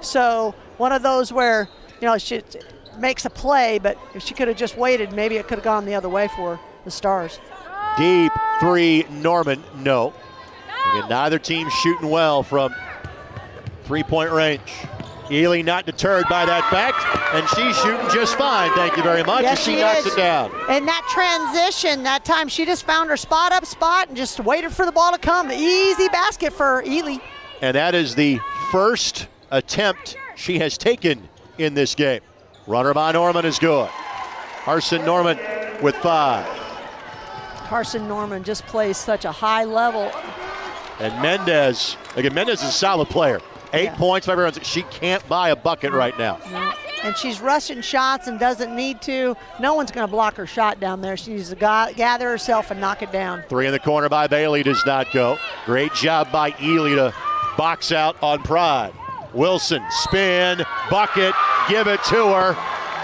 So one of those where, you know, she makes a play, but if she could have just waited, maybe it could have gone the other way for the Stars. Deep 3, Norman, no. Again, neither team shooting well from 3-point range. Ely not deterred by that fact, and she's shooting just fine, thank you very much, yes, as she knocks it down. And that transition, that time she just found her spot and just waited for the ball to come. Easy basket for Ely. And that is the first attempt she has taken in this game. Runner by Norman is good. Carson Norman with 5. Carson Norman just plays such a high level. And Mendez, again, Mendez is a solid player. 8 points, 5 rebounds. She can't buy a bucket right now. No. And she's rushing shots and doesn't need to. No one's going to block her shot down there. She needs to gather herself and knock it down. 3 in the corner by Bailey does not go. Great job by Ely to box out on Pride. Wilson, spin, bucket, give it to her.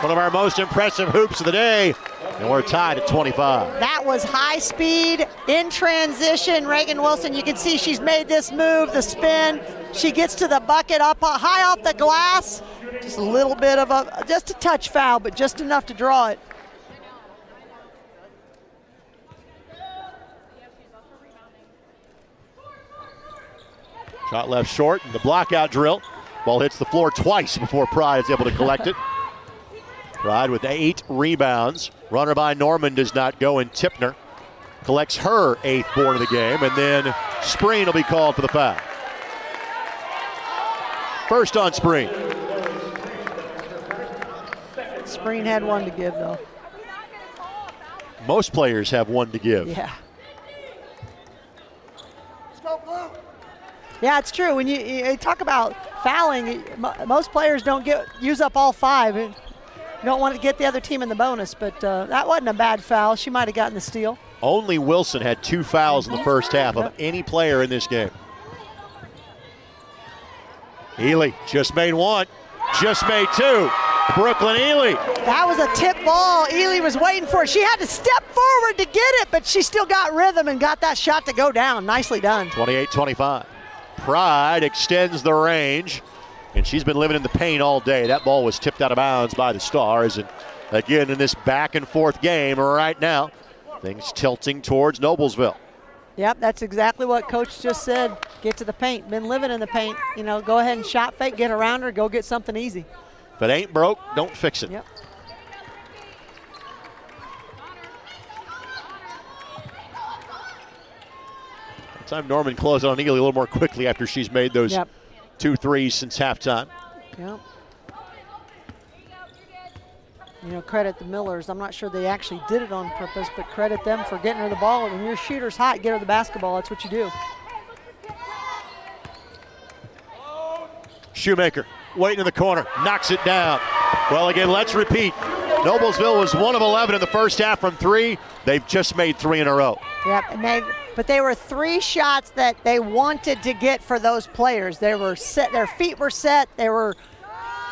One of our most impressive hoops of the day. And we're tied at 25. That was high speed in transition. Reagan Wilson, you can see she's made this move, the spin. She gets to the bucket up high off the glass. Just a little bit of just a touch foul, but just enough to draw it. Shot left short, and the blockout drill. Ball hits the floor twice before Pride is able to collect it. Pride with 8 rebounds. Runner by Norman does not go, and Tipner collects her 8th board of the game, and then Spreen will be called for the foul. First on Spreen. Spreen had 1 to give, though. Most players have 1 to give. Yeah. Yeah, it's true. When you talk about fouling, most players don't use up all 5. You don't want to get the other team in the bonus, but that wasn't a bad foul. She might have gotten the steal. Only Wilson had 2 fouls in the first half of any player in this game. Ely just made 1, just made 2. Brooklyn Ely. That was a tip ball. Ely was waiting for it. She had to step forward to get it, but she still got rhythm and got that shot to go down. Nicely done. 28-25. Pride extends the range, and she's been living in the paint all day. That ball was tipped out of bounds by the Stars, and again in this back and forth game right now, things tilting towards Noblesville. Yep, that's exactly what Coach just said. Get to the paint. Been living in the paint. You know, go ahead and shot fake, get around her, go get something easy. If it ain't broke, don't fix it. Yep. Time Norman closed on Ely a little more quickly after she's made those 2 threes since halftime. Yep. You know, credit the Millers. I'm not sure they actually did it on purpose, but credit them for getting her the ball. When your shooter's hot, get her the basketball. That's what you do. Shoemaker waiting in the corner, knocks it down. Well, again, let's repeat. Noblesville was 1 of 11 in the first half from 3. They've just made 3 in a row. Yep, and but they were 3 shots that they wanted to get for those players. They were set, their feet were set, they were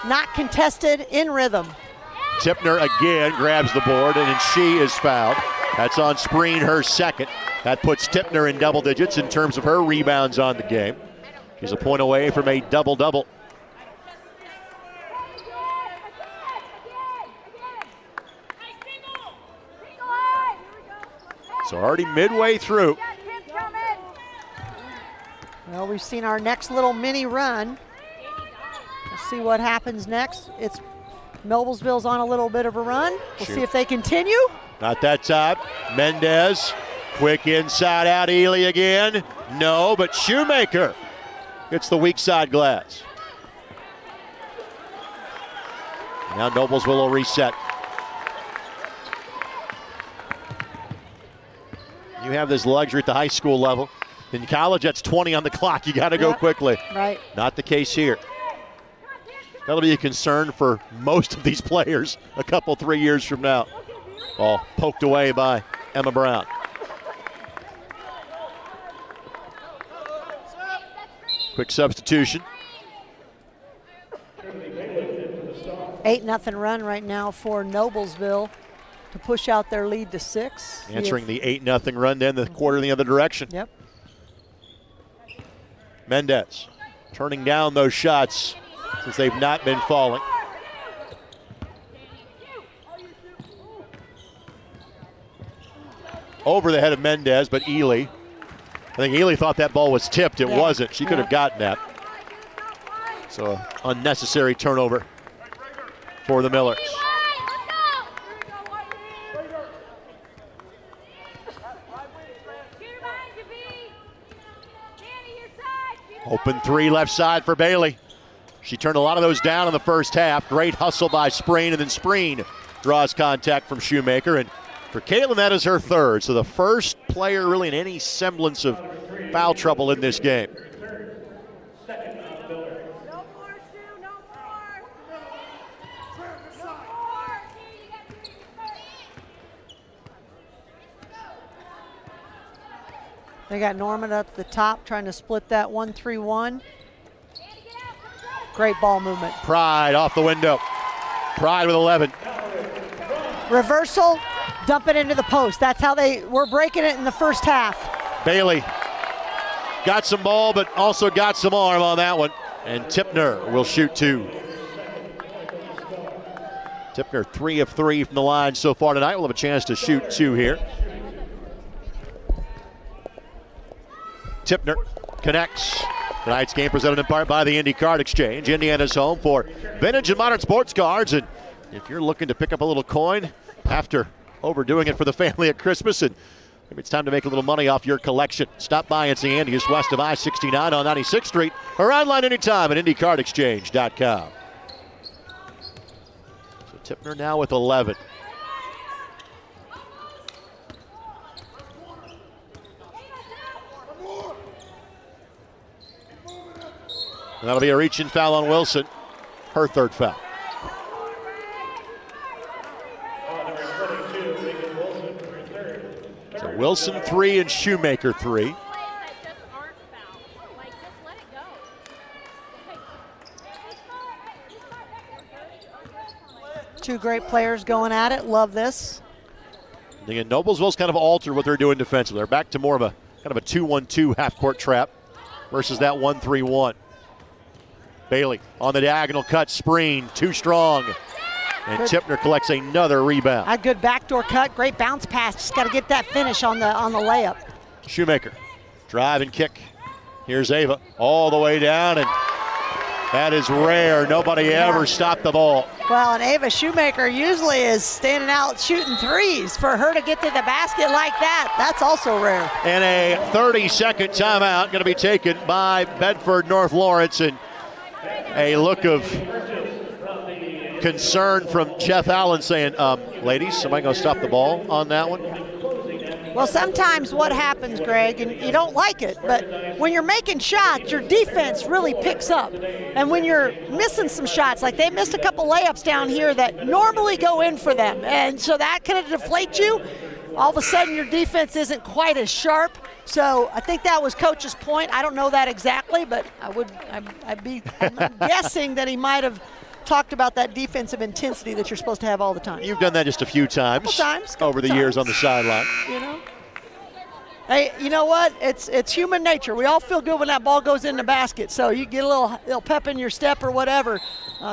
not contested, in rhythm. Tipner again grabs the board, and she is fouled. That's on Spreen, her second. That puts Tipner in double digits in terms of her rebounds on the game. She's a point away from a double-double. So already midway through. Well, we've seen our next little mini run. Let's see what happens next. It's Noblesville's on a little bit of a run. We'll see if they continue. Not that time. Mendez, quick inside out, Ely again. No, but Shoemaker gets the weak side glass. Now Noblesville will reset. You have this luxury at the high school level. In college, that's 20 on the clock. You got to go quickly. Right. Not the case here. That'll be a concern for most of these players a couple, 3 years from now. Ball poked away by Emma Brown. Quick substitution. 8-0 run right now for Noblesville to push out their lead to 6. Answering the 8-0 run, then the quarter in the other direction. Yep. Mendez turning down those shots since they've not been falling. Over the head of Mendez, but Ely. I think Ely thought that ball was tipped. It wasn't. She could have gotten that. So unnecessary turnover for the Millers. Open 3 left side for Bailey. She turned a lot of those down in the first half. Great hustle by Spreen, and then Spreen draws contact from Shoemaker. And for Caitlin, that is her 3rd. So the first player really in any semblance of foul trouble in this game. They got Norman up the top trying to split that 1-3-1. Great ball movement. Pride off the window. Pride with 11. Reversal, dump it into the post. That's how they were breaking it in the first half. Bailey got some ball, but also got some arm on that one. And Tipner will shoot 2. Tipner 3 of 3 from the line so far tonight. We'll have a chance to shoot 2 here. Tipner connects. Tonight's game presented in part by the Indy Card Exchange. Indiana's home for vintage and modern sports cards. And if you're looking to pick up a little coin after overdoing it for the family at Christmas, and maybe it's time to make a little money off your collection, stop by and see Andy just west of I-69 on 96th Street, or online anytime at IndyCardExchange.com. So Tipner now with 11. And that'll be a reach-in foul on Wilson, her 3rd foul. So Wilson 3 and Shoemaker 3. Two great players going at it. Love this. Again, Noblesville's kind of altered what they're doing defensively. They're back to more of a kind of a 2-1-2 half-court trap versus that 1-3-1. Bailey on the diagonal cut, Spreen, too strong. And Tipner collects another rebound. A good backdoor cut, great bounce pass. Just got to get that finish on the layup. Shoemaker, drive and kick. Here's Ava, all the way down, and that is rare. Nobody ever stopped the ball. Well, and Ava Shoemaker usually is standing out shooting threes. For her to get to the basket like that, that's also rare. And a 30-second timeout going to be taken by Bedford North Lawrence, and a look of concern from Jeff Allen saying, ladies, somebody going to stop the ball on that one? Well, sometimes what happens, Greg, and you don't like it, but when you're making shots, your defense really picks up. And when you're missing some shots, like they missed a couple layups down here that normally go in for them, and so that kind of deflates you. All of a sudden, your defense isn't quite as sharp. So I think that was Coach's point. I don't know that exactly, but I'm guessing that he might have talked about that defensive intensity that you're supposed to have all the time. You've done that just a few times, over the years on the sideline. You know? Hey, you know what? It's human nature. We all feel good when that ball goes in the basket. So you get a little pep in your step or whatever.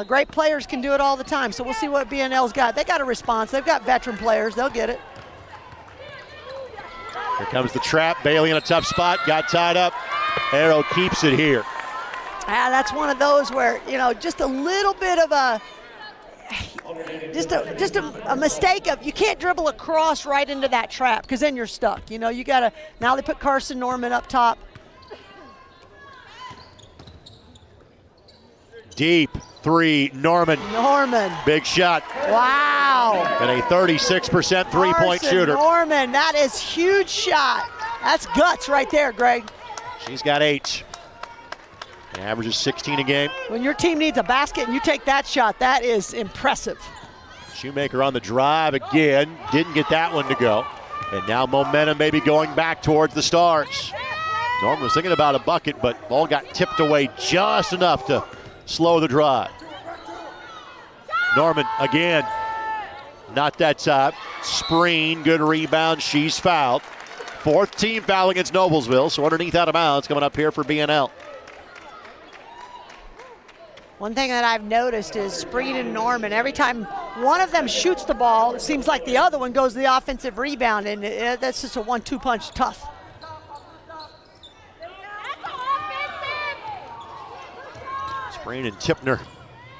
Great players can do it all the time. So we'll see what BNL's got. They got a response. They've got veteran players. They'll get it. Here comes the trap. Bailey in a tough spot. Got tied up. Arrow keeps it here. That's one of those where, just a little bit of a mistake of, you can't dribble across right into that trap because then you're stuck. You got to, now they put Carson Norman up top. Deep three, Norman. Big shot. Wow. And a 36% three-point shooter. Norman, that is huge shot. That's guts right there, Greg. She's got 8. Averages 16 a game. When your team needs a basket and you take that shot, that is impressive. Shoemaker on the drive again. Didn't get that one to go. And now momentum maybe going back towards the Stars. Norman was thinking about a bucket, but ball got tipped away just enough to slow the drive. Norman again. Not that time. Spreen, good rebound. She's fouled. 4th team foul against Noblesville, so underneath out of bounds coming up here for BNL. One thing that I've noticed is Spreen and Norman, every time one of them shoots the ball, it seems like the other one goes to the offensive rebound, and that's just a 1-2 punch tough. Spreen and Tipner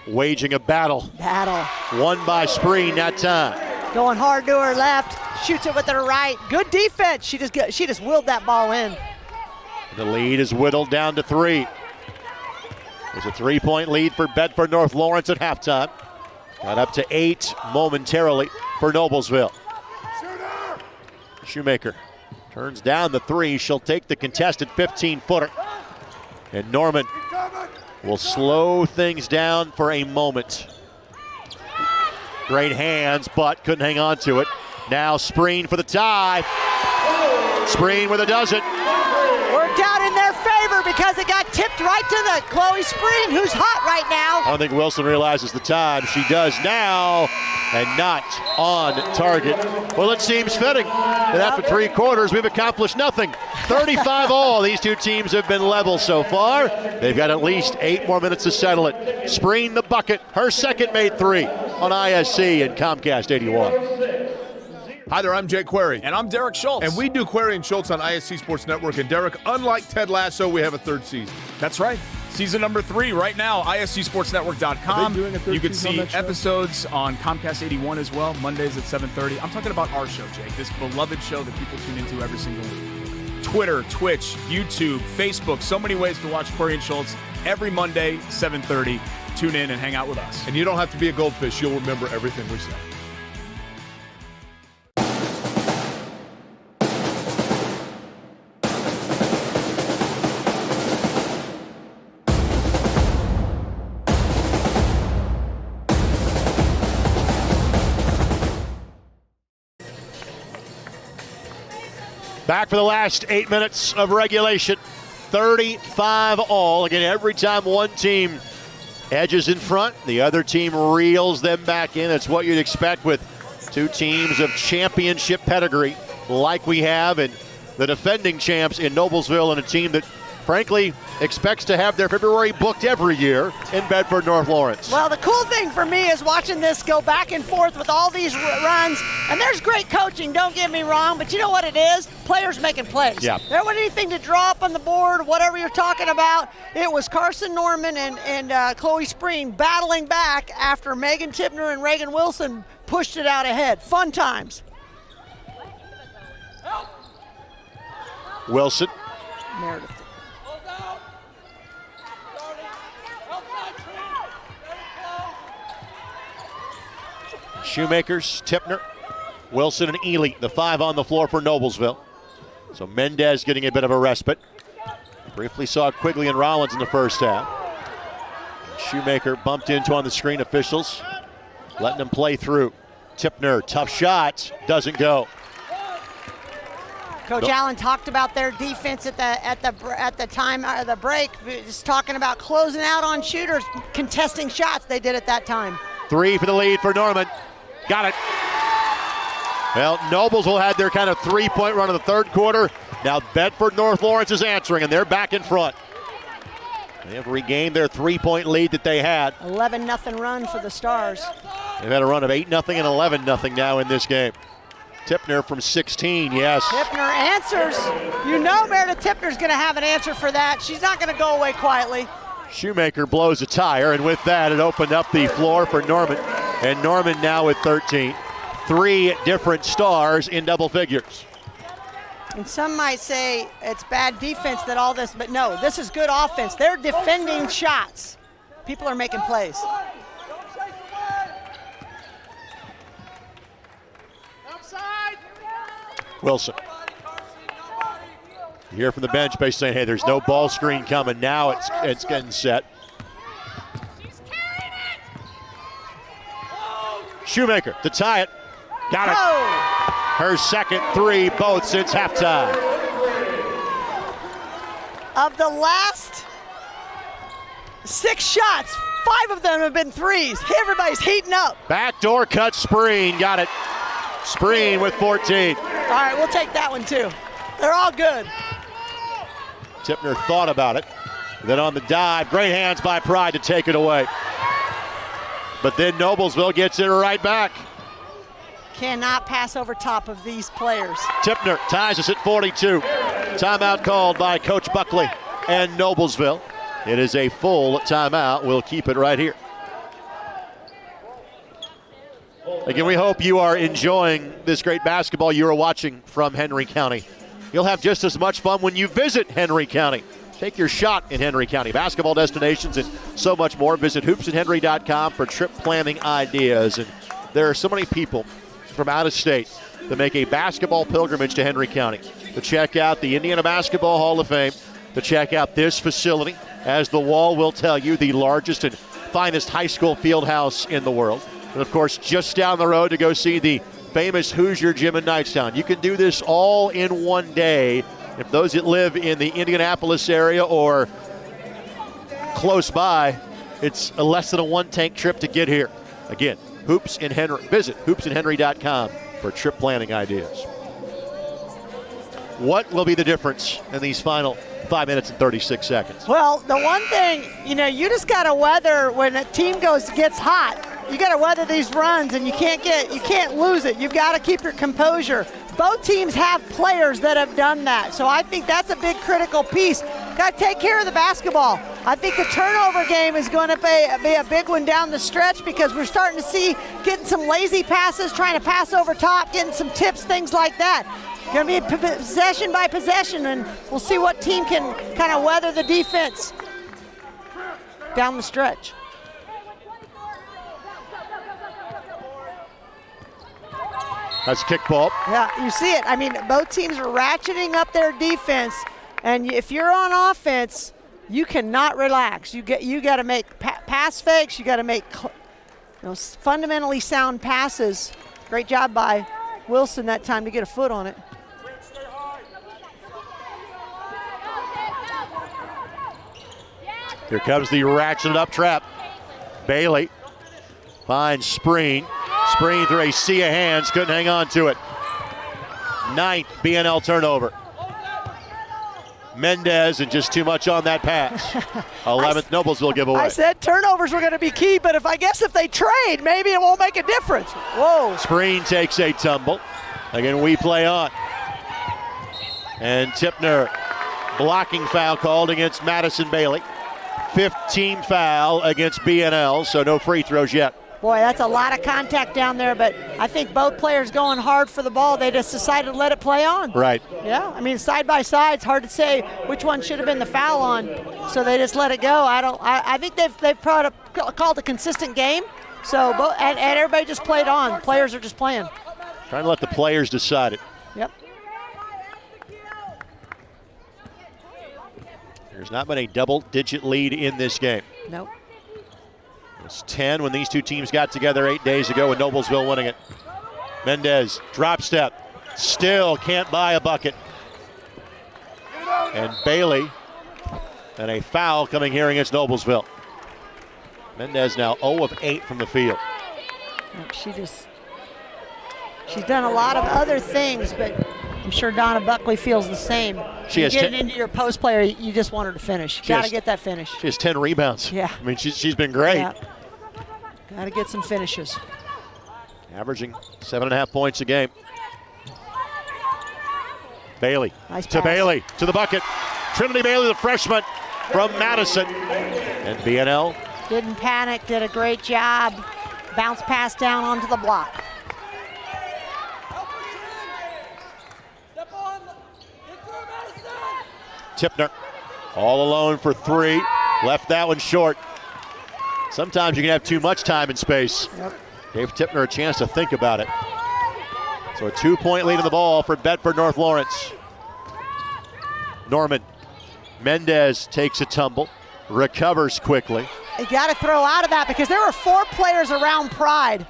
waging a battle. Won by Spreen that time. Going hard to her left, shoots it with her right. Good defense. She just willed that ball in. The lead is whittled down to 3. There's a 3-point lead for Bedford North Lawrence at halftime. Got up to 8 momentarily for Noblesville. Shoemaker turns down the 3. She'll take the contested 15-footer. And Norman will slow things down for a moment. Great hands, but couldn't hang on to it. Now Spreen for the tie. Spreen with a dozen. Worked out in their favor because it got tipped right to the Chloe Spreen, who's hot right now. I don't think Wilson realizes the time. She does now, and not on target. Well, it seems fitting that after 3 quarters, we've accomplished nothing. 35 all. These two teams have been level so far. They've got at least 8 more minutes to settle it. Spreen the bucket. Her second made 3 on ISC and Comcast 81. Hi there, I'm Jake Query. And I'm Derek Schultz. And we do Query and Schultz on ISC Sports Network. And Derek, unlike Ted Lasso, we have a 3rd season. That's right. Season number 3 right now, ISCSportsNetwork.com. You can see episodes on Comcast 81 as well, Mondays at 7:30. I'm talking about our show, Jake, this beloved show that people tune into every single week. Twitter, Twitch, YouTube, Facebook, so many ways to watch Query and Schultz every Monday, 7:30. Tune in and hang out with us. And you don't have to be a goldfish. You'll remember everything we say. Back for the last 8 minutes of regulation. 35 all. Again, every time one team edges in front, the other team reels them back in. That's what you'd expect with 2 teams of championship pedigree like we have, and the defending champs in Noblesville, and a team that frankly, expects to have their February booked every year in Bedford, North Lawrence. Well, the cool thing for me is watching this go back and forth with all these runs, and there's great coaching, don't get me wrong, but you know what it is? Players making plays. Yeah. There wasn't anything to draw up on the board, whatever you're talking about. It was Carson Norman and Chloe Spreen battling back after Megan Tipner and Reagan Wilson pushed it out ahead. Fun times. Wilson. Meredith. Shoemakers, Tipner, Wilson, and Ely, the 5 on the floor for Noblesville. So Mendez getting a bit of a respite. Briefly saw Quigley and Rollins in the first half. Shoemaker bumped into on the screen officials, letting them play through. Tipner, tough shot, doesn't go. Coach Allen talked about their defense at the time of the break, just talking about closing out on shooters, contesting shots they did at that time. 3 for the lead for Norman. Got it. Well, Noblesville had their kind of 3-point run in the third quarter. Now Bedford North Lawrence is answering, and they're back in front. They have regained their 3-point lead that they had. 11-0 run for the Stars. They've had a run of 8-0 and 11-0 now in this game. Tipner from 16, yes. Tipner answers. You know Meredith Tipner's going to have an answer for that. She's not going to go away quietly. Shoemaker blows a tire, and with that, it opened up the floor for Norman. And Norman now with 13. 3 different Stars in double figures. And some might say it's bad defense that all this, but no, this is good offense. They're defending shots. People are making plays. Wilson. You hear from the bench basically saying, hey, there's no ball screen coming. Now it's getting set. Shoemaker to tie it. Got it. Her second 3, both since halftime. Of the last 6 shots, 5 of them have been threes. Everybody's heating up. Backdoor cut, Spreen. Got it. Spreen with 14. All right, we'll take that one too. They're all good. Tipner thought about it. Then on the dive, great hands by Pride to take it away. But then Noblesville gets it right back. Cannot pass over top of these players. Tipner ties us at 42. Timeout called by Coach Buckley and Noblesville. It is a full timeout. We'll keep it right here. Again, we hope you are enjoying this great basketball you are watching from Henry County. You'll have just as much fun when you visit Henry County. Take your shot in Henry County. Basketball destinations and so much more. Visit hoopsandhenry.com for trip planning ideas. And there are so many people from out of state that make a basketball pilgrimage to Henry County to check out the Indiana Basketball Hall of Fame, to check out this facility, as the wall will tell you, the largest and finest high school field house in the world. And of course, just down the road to go see the famous Hoosier Gym in Knightstown. You can do this all in one day. If those that live in the Indianapolis area or close by, it's a less than a 1-tank trip to get here. Again, Hoops in Henry. Visit hoopsandhenry.com for trip planning ideas. What will be the difference in these final 5 minutes and 36 seconds? Well, the one thing, you just got to weather when a team gets hot. You got to weather these runs, and you can't lose it. You've got to keep your composure. Both teams have players that have done that, so I think that's a big critical piece. Got to take care of the basketball. I think the turnover game is going to be a big one down the stretch, because we're starting to see getting some lazy passes, trying to pass over top, getting some tips, things like that. Going to be possession by possession, and we'll see what team can kind of weather the defense down the stretch. That's a kickball. Yeah, you see it. I mean, both teams are ratcheting up their defense, and if you're on offense, you cannot relax. You got to make pass fakes. You got to make fundamentally sound passes. Great job by Wilson that time to get a foot on it. Here comes the ratcheted up trap. Bailey finds Spreen. Spreen through a sea of hands, couldn't hang on to it. 9th BNL turnover. Mendez, and just too much on that pass. 11th Noblesville giveaway. I said turnovers were going to be key, but if they trade, maybe it won't make a difference. Whoa. Spreen takes a tumble. Again, we play on. And Tipner, blocking foul called against Madison Bailey. 5th team foul against BNL, so no free throws yet. Boy, that's a lot of contact down there, but I think both players going hard for the ball. They just decided to let it play on. Right. Yeah, I mean, side by side, it's hard to say which one should have been the foul on, so they just let it go. I think they've called a consistent game, so and everybody just played on. Players are just playing. Trying to let the players decide it. Yep. There's not been a double-digit lead in this game. Nope. It was 10 when these two teams got together 8 days ago with Noblesville winning it. Mendez, drop step, still can't buy a bucket. And Bailey, and a foul coming here against Noblesville. Mendez now 0 of 8 from the field. She's done a lot of other things, but I'm sure Donna Buckley feels the same. Getting into your post player, you just want her to finish. Got to get that finish. She has 10 rebounds. Yeah. I mean, she's been great. Yeah. Got to get some finishes. Averaging 7.5 points a game. Bailey nice to pass. Bailey to the bucket. Trinity Bailey, the freshman from Madison. And BNL didn't panic, did a great job. Bounce pass down onto the block. Tipner all alone for 3. Left that one short. Sometimes you can have too much time and space. Yep. Gave Tipner a chance to think about it. So a 2-point lead in the ball for Bedford North Lawrence. Norman. Mendez takes a tumble, recovers quickly. You got to throw out of that because there were 4 players around Pride.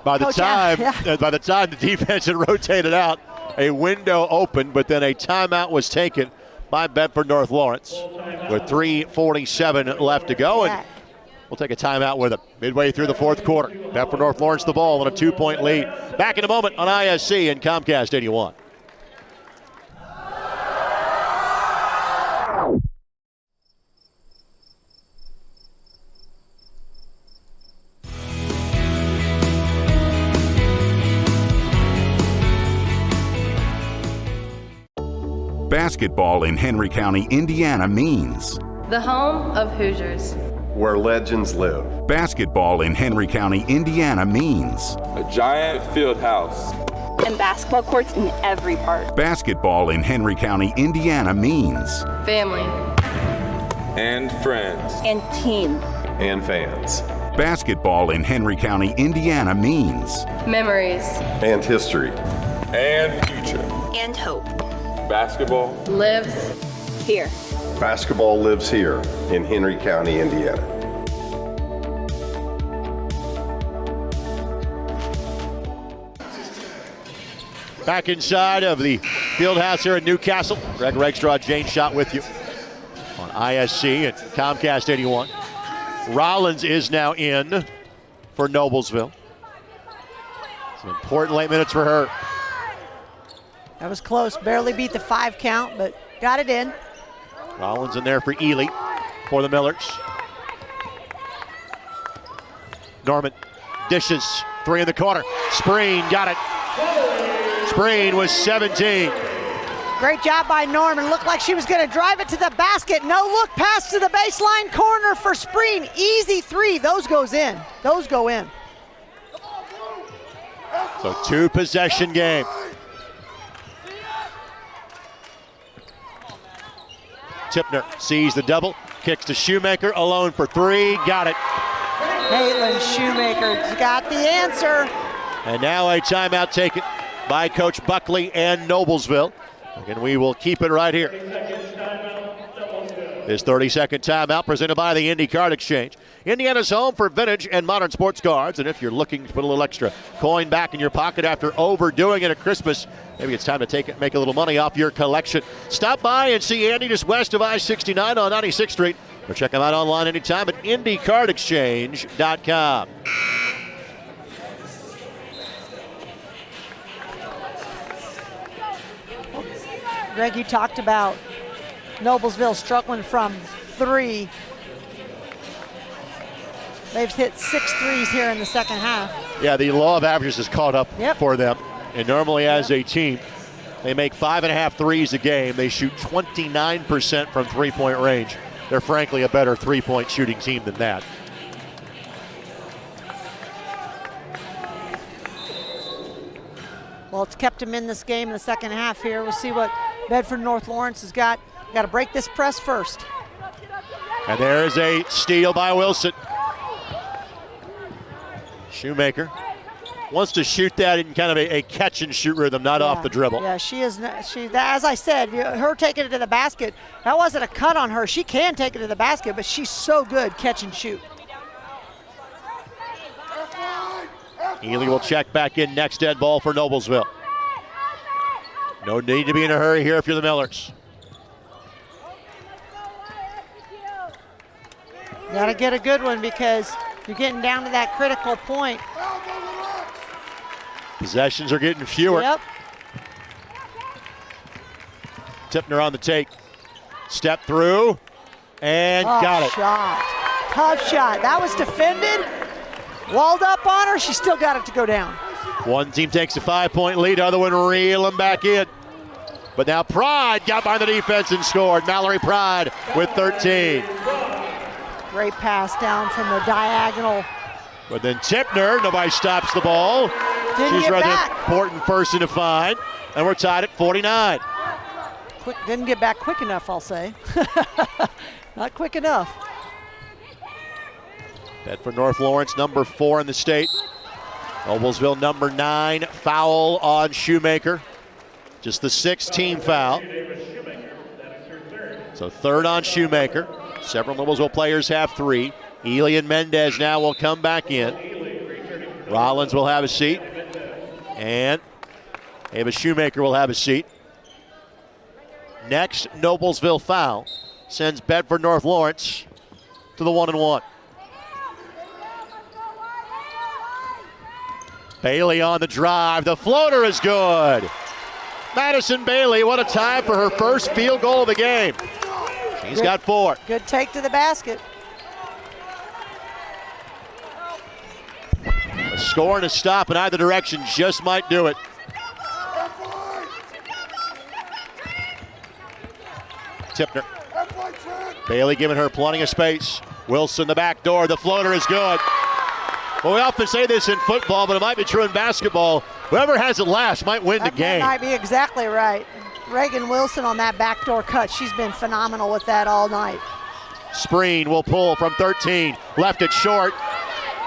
By the time the defense had rotated out, a window opened, but then a timeout was taken by Bedford North Lawrence with 3:47 left to go, and we'll take a timeout with it midway through the 4th quarter. Bedford North Lawrence the ball on a 2-point lead. Back in a moment on ISC and Comcast 81. Basketball in Henry County, Indiana means The home of Hoosiers. Where legends live. basketball in Henry County, Indiana means a giant field house. And basketball courts in every park. basketball in Henry County, Indiana means Family. And friends. And team. And fans. basketball in Henry County, Indiana means Memories. And history. And future. And hope. Basketball Lives. Here. Basketball lives here in Henry County, Indiana. Back inside of the Fieldhouse here in Newcastle. Greg Rakestraw, Jane Schott with you on ISC and Comcast 81. Rollins is now in for Noblesville. Some important late minutes for her. That was close, barely beat the 5 count, but got it in. Rollins in there for Ely for the Millers. Norman dishes, 3 in the corner. Spreen got it. Spreen was 17. Great job by Norman. Looked like she was going to drive it to the basket. No look pass to the baseline corner for Spreen. Easy 3. Those goes in. Those go in. So 2-possession game. Tipner sees the double, kicks to Shoemaker, alone for 3, got it. Caitlin Shoemaker's got the answer. And now a timeout taken by Coach Buckley and Noblesville. And we will keep it right here. This 30-second timeout presented by the Indy Card Exchange. Indiana's home for vintage and modern sports cards. And if you're looking to put a little extra coin back in your pocket after overdoing it at Christmas, maybe it's time to make a little money off your collection. Stop by and see Andy just west of I-69 on 96th Street. Or check them out online anytime at IndyCardExchange.com. Greg, you talked about Noblesville struggling from 3. They've hit 6 threes here in the second half. Yeah, the law of averages has caught up for them. And normally as a team, they make 5.5 threes a game. They shoot 29% from three-point range. They're frankly a better three-point shooting team than that. Well, it's kept them in this game in the second half here. We'll see what Bedford North Lawrence has got. Got to break this press first. And there is a steal by Wilson. Shoemaker wants to shoot that in kind of a catch and shoot rhythm, not off the dribble. Yeah, she is. As I said, her taking it to the basket, that wasn't a cut on her. She can take it to the basket, but she's so good catch and shoot. Ely will check back in next dead ball for Noblesville. No need to be in a hurry here if you're the Millers. Got to get a good one because you're getting down to that critical point. Possessions are getting fewer. Yep. Tipner on the take. Step through and got it. Tough shot. That was defended. Walled up on her. She still got it to go down. One team takes a 5-point lead. Other one reeling back in. But now Pride got by the defense and scored. Mallory Pride with 13. Great pass down from the diagonal. But then Tipner, nobody stops the ball. She's rather important person to find. And we're tied at 49. Didn't get back quick enough, I'll say. Not quick enough. Bedford North Lawrence, number 4 in the state. Noblesville, number 9. Foul on Shoemaker. Just the 6th team foul. So 3rd on Shoemaker. Several Noblesville players have 3. Ely and Mendez now will come back in. Rollins will have a seat. And Ava Shoemaker will have a seat. Next Noblesville foul sends Bedford North Lawrence to the 1-1. Bailey on the drive. The floater is good. Madison Bailey, what a time for her first field goal of the game. She's got 4. Good take to the basket. A score and a stop in either direction just might do it. Tipner. Bailey giving her plenty of space. Wilson the back door. The floater is good. Well, we often say this in football, but it might be true in basketball. Whoever has it last might win the game. That might be exactly right. Reagan Wilson on that backdoor cut. She's been phenomenal with that all night. Spreen will pull from 13. Left it short.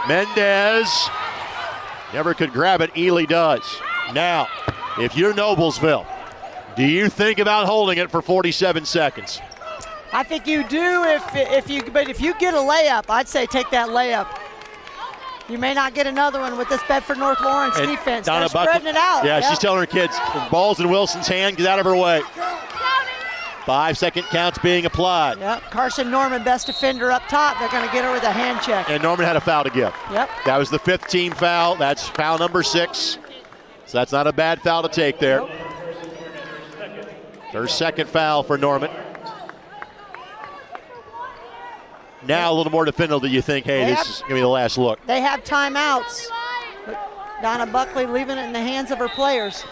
Mendez never could grab it. Ely does. Now, if you're Noblesville, do you think about holding it for 47 seconds? I think you do if you get a layup, I'd say take that layup. You may not get another one with this Bedford North Lawrence defense. They're spreading it out. Yeah, she's telling her kids, the ball's in Wilson's hand, get out of her way. 5-second counts being applied. Yep, Carson Norman, best defender up top. They're going to get her with a hand check. And Norman had a foul to give. Yep. That was the 5th team foul. That's foul number 6. So that's not a bad foul to take there. Nope. Her 2nd foul for Norman. Now a little more definitive that you think, hey, this is going to be the last look. They have timeouts. But Donna Buckley leaving it in the hands of her players.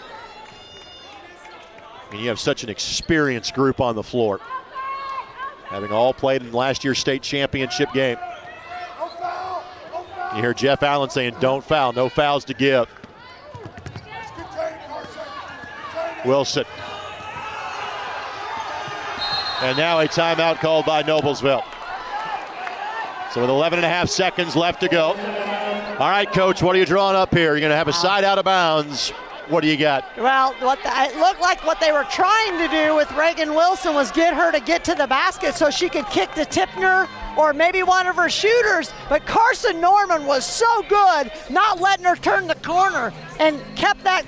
And you have such an experienced group on the floor. Having all played in last year's state championship game. You hear Jeff Allen saying, don't foul, no fouls to give. Wilson. And now a timeout called by Noblesville. So with 11.5 seconds left to go. All right, Coach, what are you drawing up here? You're going to have a side out of bounds. What do you got? Well, it looked like what they were trying to do with Reagan Wilson was get her to get to the basket so she could kick to Tipner or maybe one of her shooters. But Carson Norman was so good, not letting her turn the corner and kept that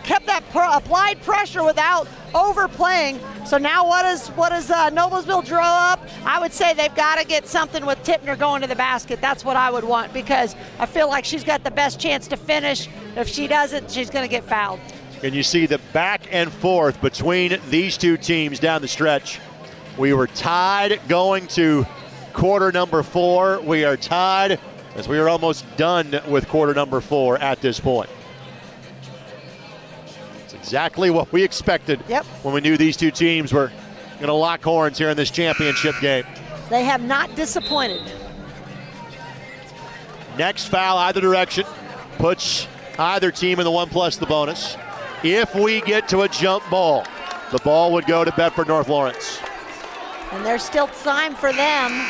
applied pressure without overplaying. So now what does Noblesville draw up? I would say they've got to get something with Tipner going to the basket. That's what I would want because I feel like she's got the best chance to finish. If she doesn't, she's going to get fouled. And you see the back and forth between these two teams down the stretch. We were tied going to quarter number 4. We are tied as we are almost done with quarter number 4 at this point. It's exactly what we expected when we knew these two teams were going to lock horns here in this championship game. They have not disappointed. Next foul either direction puts either team in the 1 plus the bonus. If we get to a jump ball, the ball would go to Bedford North Lawrence. And there's still time for them,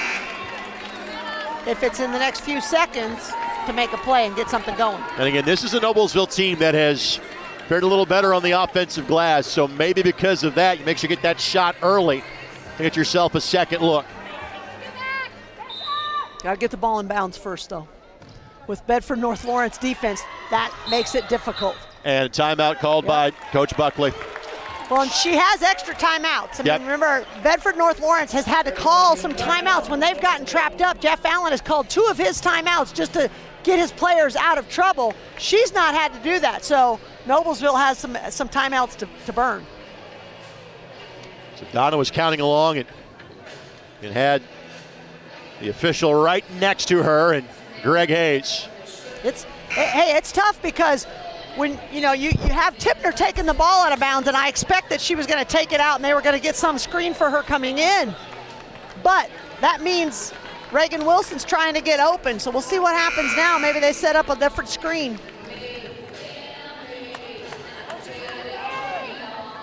if it's in the next few seconds, to make a play and get something going. And again, this is a Noblesville team that has fared a little better on the offensive glass, so maybe because of that, you make sure you get that shot early to get yourself a second look. Got to get the ball in bounds first, though. With Bedford North Lawrence defense, that makes it difficult. And a timeout called by Coach Buckley. Well, and she has extra timeouts. I mean, remember, Bedford North Lawrence has had to call some timeouts when they've gotten trapped up. Jeff Allen has called 2 of his timeouts just to get his players out of trouble. She's not had to do that, so Noblesville has some timeouts to burn. So Donna was counting along and had the official right next to her, and Greg Hayes. It's tough because when you have Tipner taking the ball out of bounds, and I expect that she was going to take it out and they were going to get some screen for her coming in. But that means Reagan Wilson's trying to get open, so we'll see what happens now. Maybe they set up a different screen.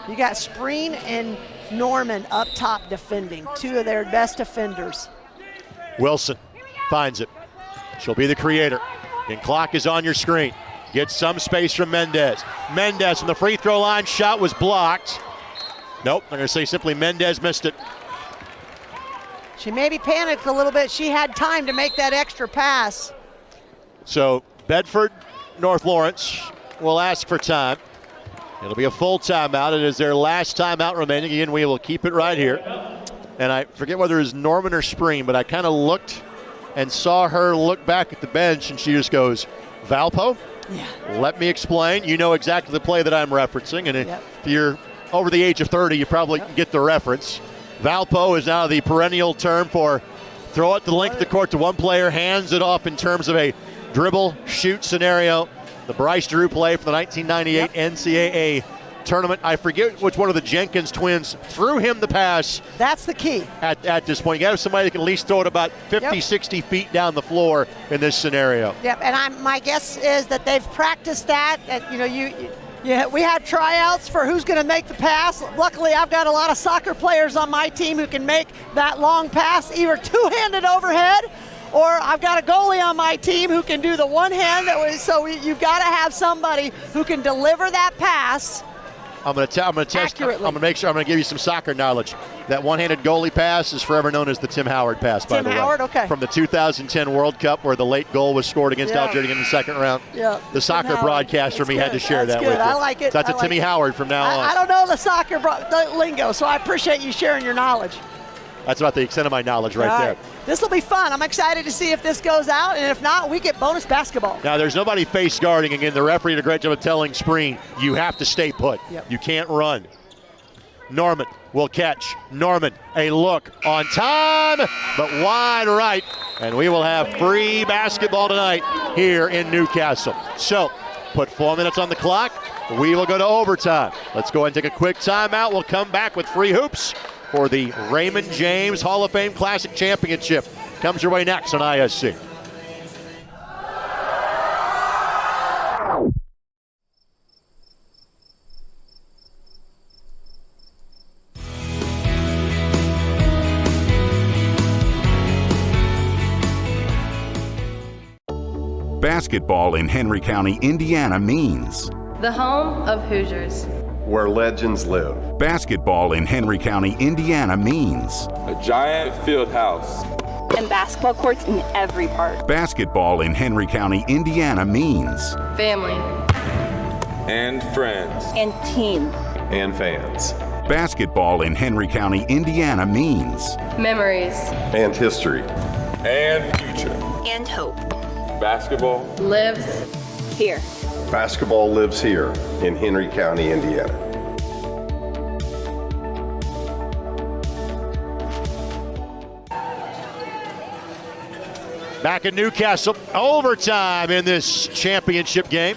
You got Spreen and Norman up top defending, 2 of their best defenders. Wilson finds it. She'll be the creator. And clock is on your screen. Gets some space from Mendez. Mendez from the free throw line, shot was blocked. Nope, I'm going to say simply Mendez missed it. She maybe panicked a little bit. She had time to make that extra pass. So Bedford North Lawrence will ask for time. It'll be a full timeout. It is their last timeout remaining. Again, we will keep it right here. And I forget whether it was Norman or Spreen, but I kind of looked and saw her look back at the bench, and she just goes, Valpo? Yeah. Let me explain. You know exactly the play that I'm referencing, and if you're over the age of 30, you probably get the reference. Valpo is now the perennial term for throw it the length of the court to one player, hands it off in terms of a dribble, shoot scenario. The Bryce Drew play from the 1998 NCAA tournament. I forget which one of the Jenkins twins threw him the pass. That's the key. At this point, you got to have somebody that can at least throw it about 50, 60 feet down the floor in this scenario. Yep, and my guess is that they've practiced that. We had tryouts for who's going to make the pass. Luckily, I've got a lot of soccer players on my team who can make that long pass, either two-handed overhead, or I've got a goalie on my team who can do the one hand. So you've got to have somebody who can deliver that pass. I'm going to test. I'm going to make sure. I'm going to give you some soccer knowledge. That one-handed goalie pass is forever known as the Tim Howard pass. By the way, Tim Howard, okay. From the 2010 World Cup, where the late goal was scored against Algeria in the second round. Yeah. The soccer broadcaster had to share that with you. I like it. So that's a Timmy Howard from now on. I don't know the soccer lingo, so I appreciate you sharing your knowledge. That's about the extent of my knowledge right there. This will be fun. I'm excited to see if this goes out, and if not, we get bonus basketball. Now, there's nobody face guarding. Again, the referee did a great job of telling Spreen, you have to stay put. Yep. You can't run. Norman will catch. Norman, a look on time, but wide right. And we will have free basketball tonight here in Newcastle. So, put 4 minutes on the clock. We will go to overtime. Let's go ahead and take a quick timeout. We'll come back with free hoops for the Raymond James Hall of Fame Classic Championship. Comes your way next on ISC. Basketball in Henry County, Indiana means The home of Hoosiers. Where legends live. Basketball in Henry County, Indiana means A giant Fieldhouse. And basketball courts in every park. Basketball in Henry County, Indiana means Family. And friends. And team. And fans. Basketball in Henry County, Indiana means Memories. And history. And future. And hope. Basketball Lives here. Basketball lives here in Henry County, Indiana. Back in Newcastle, overtime in this championship game.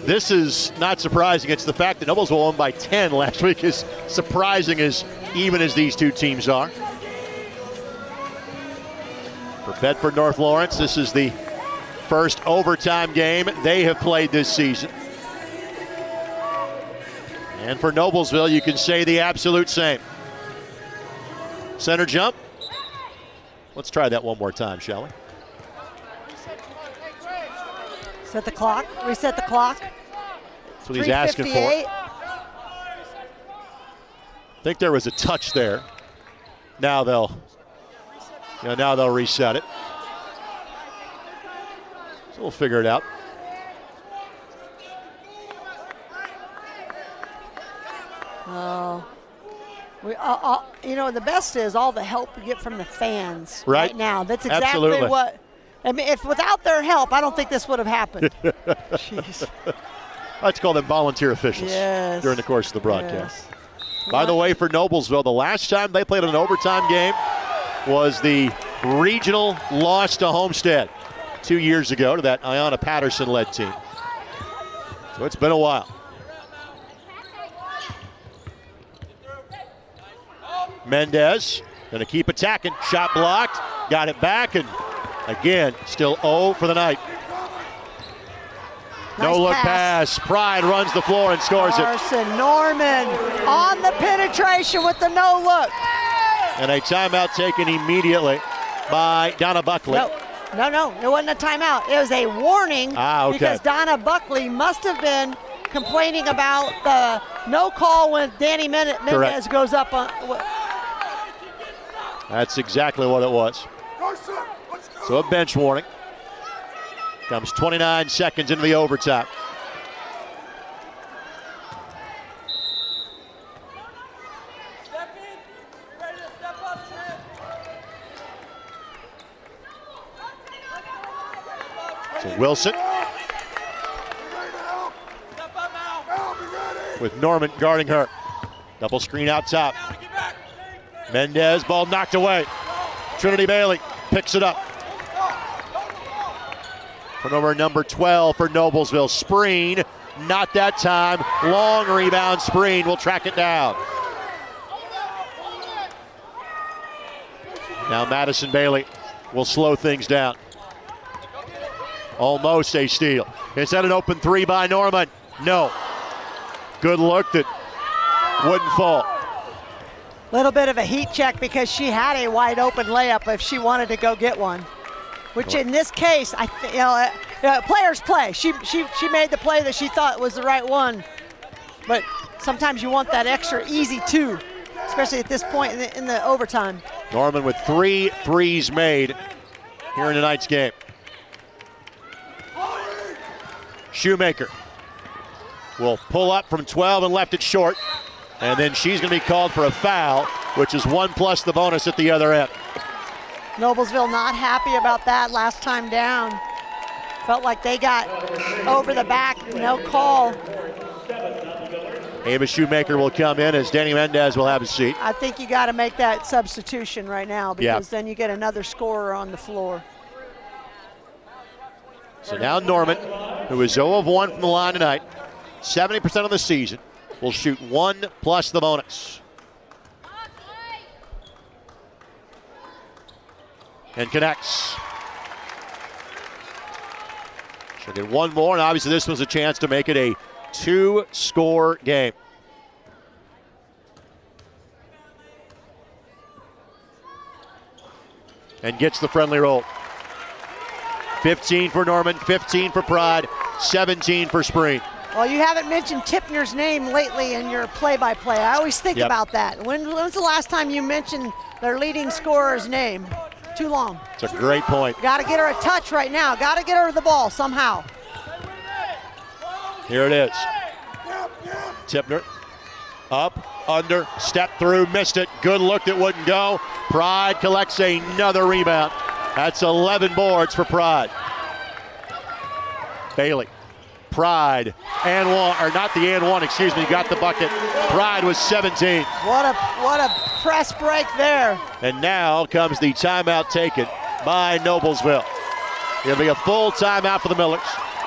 This is not surprising. It's the fact that Noblesville won by 10 last week is surprising, as even as these two teams are. For Bedford North Lawrence, this is the first overtime game they have played this season. And for Noblesville, you can say the absolute same. Center jump. Let's try that one more time, shall we? Set the clock. Reset the clock. That's what he's asking for. I think there was a touch there. Now they'll reset it. So we'll figure it out. Oh, the best is all the help we get from the fans right now. That's exactly Absolutely. what. I mean, if without their help, I don't think this would have happened. Jeez. Let's call them volunteer officials during the course of the broadcast. Yes. By the way, for Noblesville, the last time they played an overtime game was the regional loss to Homestead 2 years ago to that Ayanna Patterson-led team. So it's been a while. Mendez going to keep attacking. Shot blocked. Got it back, and again, still 0 for the night. No look pass. Pride runs the floor and scores it. Carson Norman on the penetration with the no look. And a timeout taken immediately by Donna Buckley. No, it wasn't a timeout. It was a warning because Donna Buckley must have been complaining about the no call when Danny Mendez goes up on. That's exactly what it was. So a bench warning. Comes 29 seconds into the overtime. So Wilson with Norman guarding her. Double screen out top. Mendez, ball knocked away. Trinity Bailey picks it up. Turnover number 12 for Noblesville. Spreen, not that time. Long rebound. Spreen will track it down. Now Madison Bailey will slow things down. Almost a steal. Is that an open three by Norman? No. Good look that wouldn't fall. Little bit of a heat check because she had a wide open layup if she wanted to go get one. Which in this case, players play. She made the play that she thought was the right one. But sometimes you want that extra easy two, especially at this point in the overtime. Norman with 3 threes made here in tonight's game. Shoemaker will pull up from 12 and left it short. And then she's going to be called for a foul, which is 1 plus the bonus at the other end. Noblesville not happy about that last time down. Felt like they got over the back, no call. Ava Shoemaker will come in as Danny Mendez will have a seat. I think you got to make that substitution right now because then you get another scorer on the floor. So now Norman, who is 0 of 1 from the line tonight, 70% of the season, will shoot 1 plus the bonus. And connects. She'll get one more, and obviously this was a chance to make it a 2-score game. And gets the friendly roll. 15 for Norman, 15 for Pride, 17 for Spreen. Well, you haven't mentioned Tipner's name lately in your play-by-play. I always think about that. When's the last time you mentioned their leading scorer's name? Too long. It's a great point. Got to get her a touch right now. Got to get her the ball somehow. Here it is. Tipner up, under, step through, missed it. Good look that wouldn't go. Pride collects another rebound. That's 11 boards for Pride. Bailey. Pride and one, or not the and one, excuse me, got the bucket. Pride was 17. What a press break there. And now comes the timeout taken by Noblesville. It'll be a full timeout for the Millers.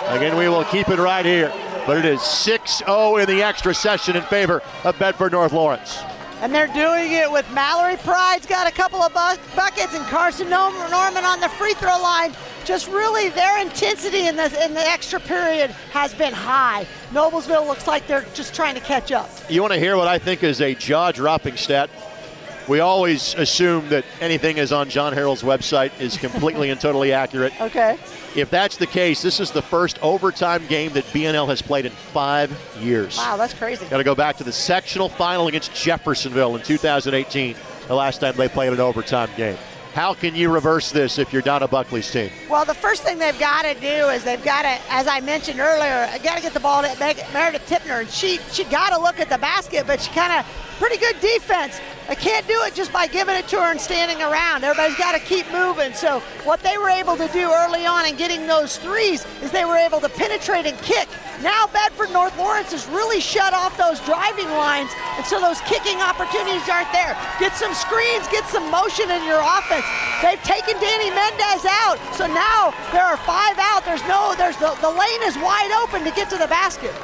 Again, we will keep it right here. But it is 6-0 in the extra session in favor of Bedford North Lawrence. And they're doing it with Mallory Pride's got a couple of buckets and Carson Norman on the free throw line. Just really their intensity in the extra period has been high. Noblesville looks like they're just trying to catch up. You want to hear what I think is a jaw-dropping stat? We always assume that anything is on John Harrell's website is completely and totally accurate. Okay. If that's the case, this is the first overtime game that BNL has played in 5 years. Wow, that's crazy. Got to go back to the sectional final against Jeffersonville in 2018, the last time they played an overtime game. How can you reverse this if you're Donna Buckley's team? Well, the first thing they've got to do is they've got to, as I mentioned earlier, got to get the ball to Meredith Tipner. And she got to look at the basket, but she kind of pretty good defense. They can't do it just by giving it to her and standing around. Everybody's got to keep moving. So what they were able to do early on in getting those threes is they were able to penetrate and kick. Now Bedford North Lawrence has really shut off those driving lines, and so those kicking opportunities aren't there. Get some screens, get some motion in your offense. They've taken Danny Mendez out, so now there are 5 out. The lane is wide open to get to the basket.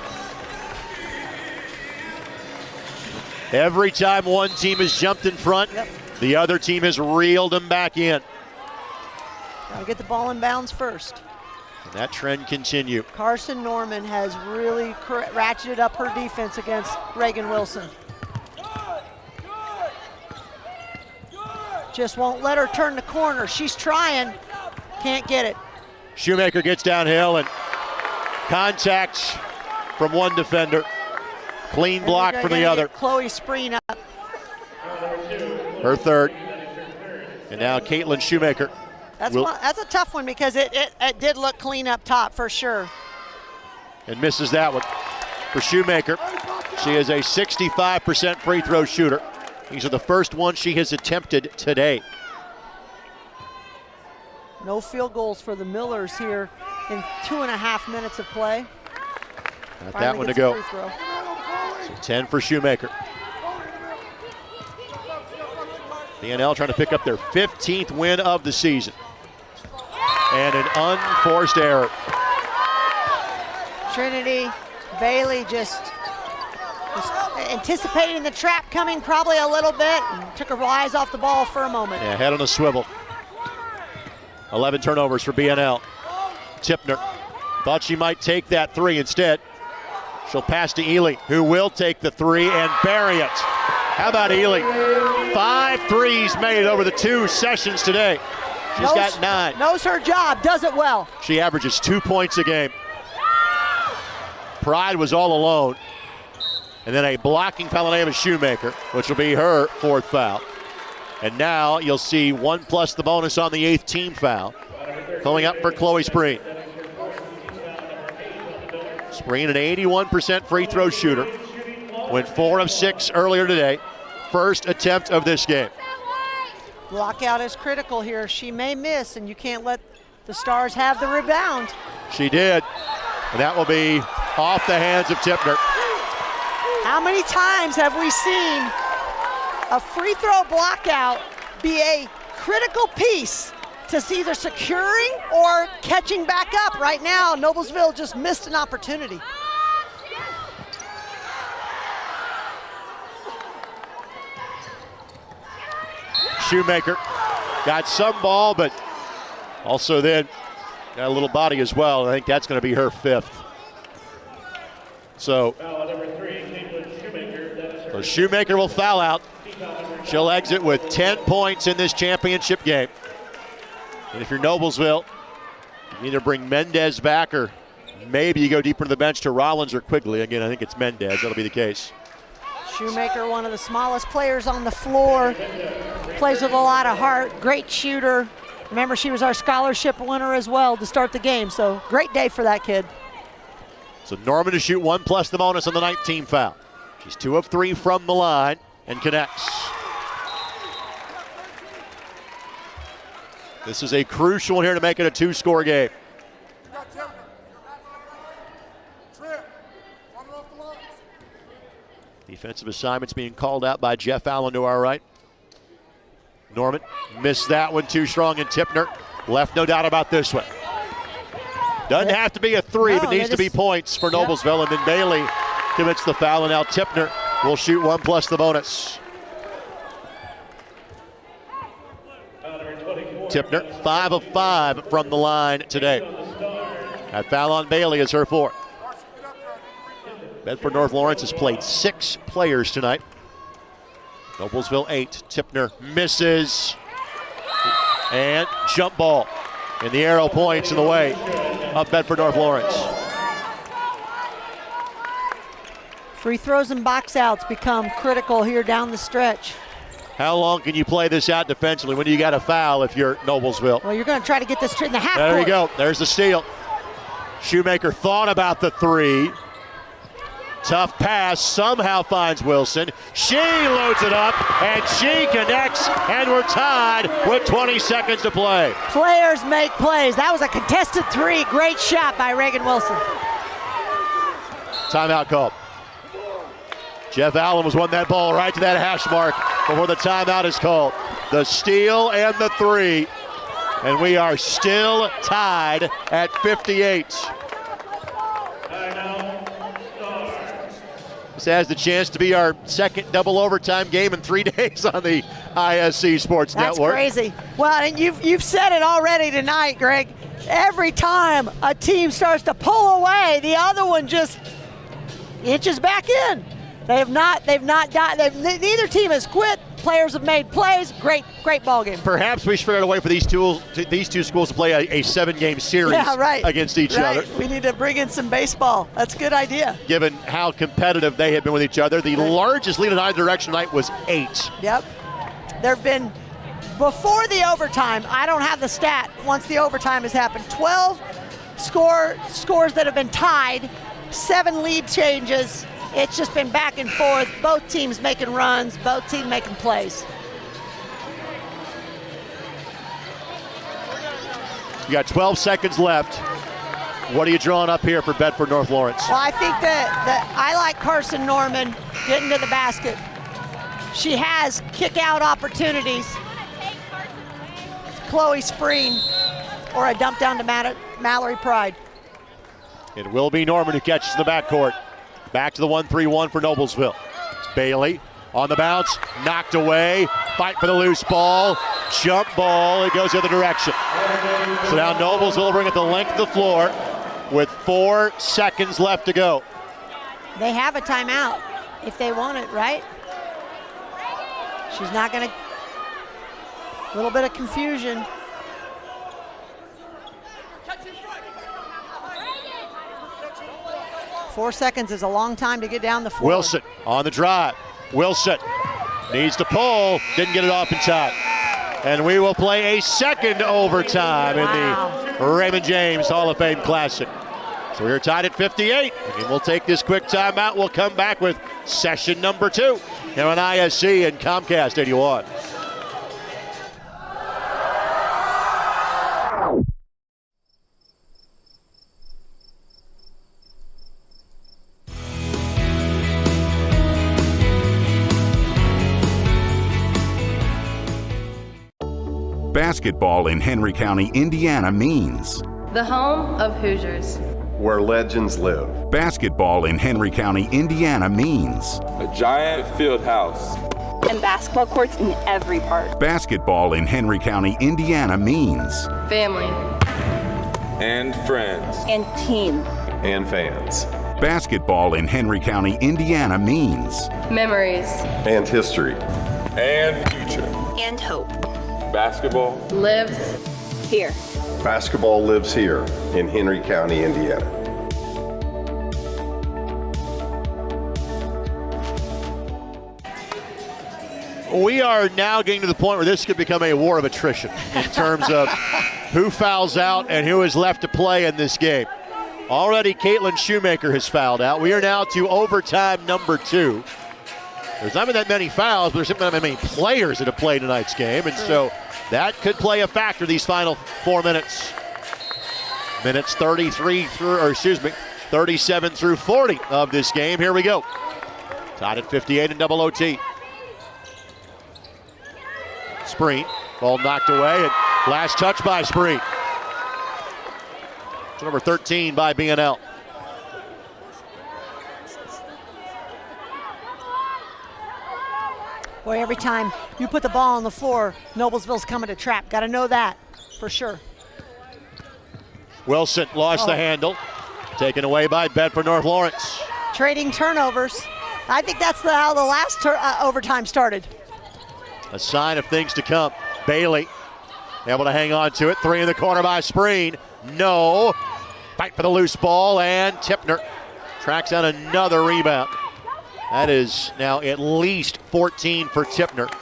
Every time one team has jumped in front, the other team has reeled them back in. Got to get the ball in bounds first. And that trend continue. Carson Norman has really ratcheted up her defense against Reagan Wilson. Just won't let her turn the corner. She's trying, can't get it. Shoemaker gets downhill and contacts from one defender. Clean block from the other. Chloe Spreen up. Her third. And now Caitlin Shoemaker. That's a tough one because it did look clean up top for sure. And misses that one for Shoemaker. She is a 65% free throw shooter. These are the first ones she has attempted today. No field goals for the Millers here in 2.5 minutes of play. Got that one to go. So 10 for Shoemaker. BNL trying to pick up their 15th win of the season. And an unforced error. Trinity Bailey just anticipating the trap coming probably a little bit and took her eyes off the ball for a moment. Yeah, head on a swivel. 11 turnovers for BNL. Tipner thought she might take that three instead. She'll pass to Ely, who will take the three and bury it. How about Ely? 5 threes made over the 2 sessions today. She's got 9. Knows her job, does it well. She averages 2 points a game. Pride was all alone. And then a blocking foul on the name of Shoemaker, which will be her 4th foul. And now you'll see 1 plus the bonus on the 8th team foul. Coming up for Chloe Spreen. Spreen, an 81% free throw shooter. Went 4 of 6 earlier today. First attempt of this game. Blockout is critical here. She may miss, and you can't let the Stars have the rebound. She did. And that will be off the hands of Tipner. How many times have we seen a free throw blockout be a critical piece to either securing or catching back up? Right now, Noblesville just missed an opportunity. Shoemaker got some ball, but also then got a little body as well. I think that's going to be her 5th. So Shoemaker will foul out. She'll exit with 10 points in this championship game. And if you're Noblesville, you either bring Mendez back or maybe you go deeper to the bench to Rollins or Quigley. Again, I think it's Mendez. That'll be the case. Shoemaker, one of the smallest players on the floor, plays with a lot of heart, great shooter. Remember, she was our scholarship winner as well to start the game, so great day for that kid. So Norman to shoot 1 plus the bonus on the 9th team foul. She's 2 of 3 from the line and connects. This is a crucial one here to make it a 2-score game. Defensive assignments being called out by Jeff Allen to our right. Norman missed that one too strong, and Tipner left no doubt about this one. Doesn't have to be a three, but needs to be points for Noblesville, and then Bailey commits the foul, and now Tipner will shoot one plus the bonus. Tipner, 5 of 5 from the line today. That foul on Bailey is her fourth. Bedford North Lawrence has played 6 players tonight. Noblesville 8. Tipner misses. And jump ball. And the arrow points in the way of Bedford North Lawrence. Free throws and box outs become critical here down the stretch. How long can you play this out defensively? When do you got a foul if you're Noblesville? Well, you're going to try to get this in the half There court. you go. There's the steal. Shoemaker thought about the three. Tough pass, somehow finds Wilson. She loads it up, and she connects, and we're tied with 20 seconds to play. Players make plays. That was a contested three. Great shot by Reagan Wilson. Timeout called. Jeff Allen was won that ball right to that hash mark before the timeout is called. The steal and the three, and we are still tied at 58. This has the chance to be our second double overtime game in 3 days on the ISC Sports Network. That's crazy. Well, and you've said it already tonight, Greg. Every time a team starts to pull away, the other one just inches back in. Neither team has quit. Players have made plays. Great ball game. Perhaps we should figure out a way for these two schools to play a 7-game series against each other. We need to bring in some baseball. That's a good idea. Given how competitive they had been with each other. The largest lead in either direction tonight was 8. Yep. There have been, before the overtime, I don't have the stat, once the overtime has happened, 12 scores that have been tied, 7 lead changes. It's just been back and forth, both teams making runs, both teams making plays. You got 12 seconds left. What are you drawing up here for Bedford North Lawrence? Well, I think that I like Carson Norman getting to the basket. She has kick-out opportunities. Chloe Spreen or a dump down to Mallory Pride. It will be Norman who catches in the backcourt. Back to the 1-3-1 for Noblesville. It's Bailey on the bounce, knocked away. Fight for the loose ball. Jump ball, it goes the other direction. So now Noblesville will bring it the length of the floor with 4 seconds left to go. They have a timeout if they want it, right? She's not going to. A little bit of confusion. Four seconds is a long time to get down the floor. Wilson on the drive. Wilson needs to pull, didn't get it off in time. And we will play a second overtime in the Raymond James Hall of Fame Classic. So we're tied at 58, and we'll take this quick timeout. We'll come back with session number 2 here on ISC and Comcast 81. Basketball in Henry County, Indiana means The home of Hoosiers. Where legends live. basketball in Henry County, Indiana means A giant field house. And basketball courts in every park. basketball in Henry County, Indiana means Family. And friends. And team. And fans. basketball in Henry County, Indiana means Memories. And history. And future. And hope. Basketball Lives. Here. Basketball lives here in Henry County, Indiana. We are now getting to the point where this could become a war of attrition in terms of who fouls out and who is left to play in this game. Already Caitlin Shoemaker has fouled out. We are now to overtime number 2. There's not been that many fouls, but there's not been that many players that have played tonight's game, and so that could play a factor these final 4 minutes. Minutes 37 through 40 of this game. Here we go. Tied at 58 in double OT. Spreen. Ball knocked away, and last touch by Spreen. It's number 13 by BNL. Boy, every time you put the ball on the floor, Noblesville's coming to trap. Got to know that for sure. Wilson lost the handle. Taken away by Bedford North Lawrence. Trading turnovers. I think that's how the last overtime started. A sign of things to come. Bailey able to hang on to it. 3 in the corner by Spreen. No. Fight for the loose ball, and Tipner tracks down another rebound. That is now at least 14 for Tipner.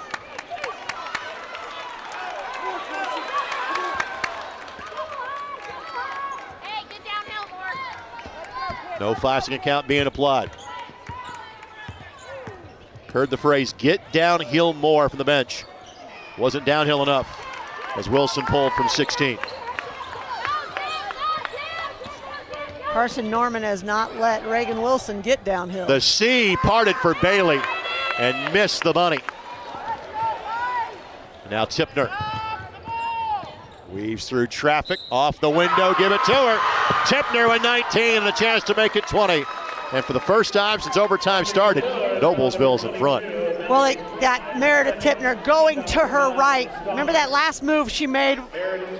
No flashing account being applied. Heard the phrase, get downhill more from the bench. Wasn't downhill enough as Wilson pulled from 16. Carson Norman has not let Reagan Wilson get downhill. The C parted for Bailey and missed the money. Now Tipner weaves through traffic, off the window, give it to her. Tipner with 19 and a chance to make it 20. And for the first time since overtime started, Noblesville's in front. Well, it got Meredith Tipner going to her right. Remember that last move she made?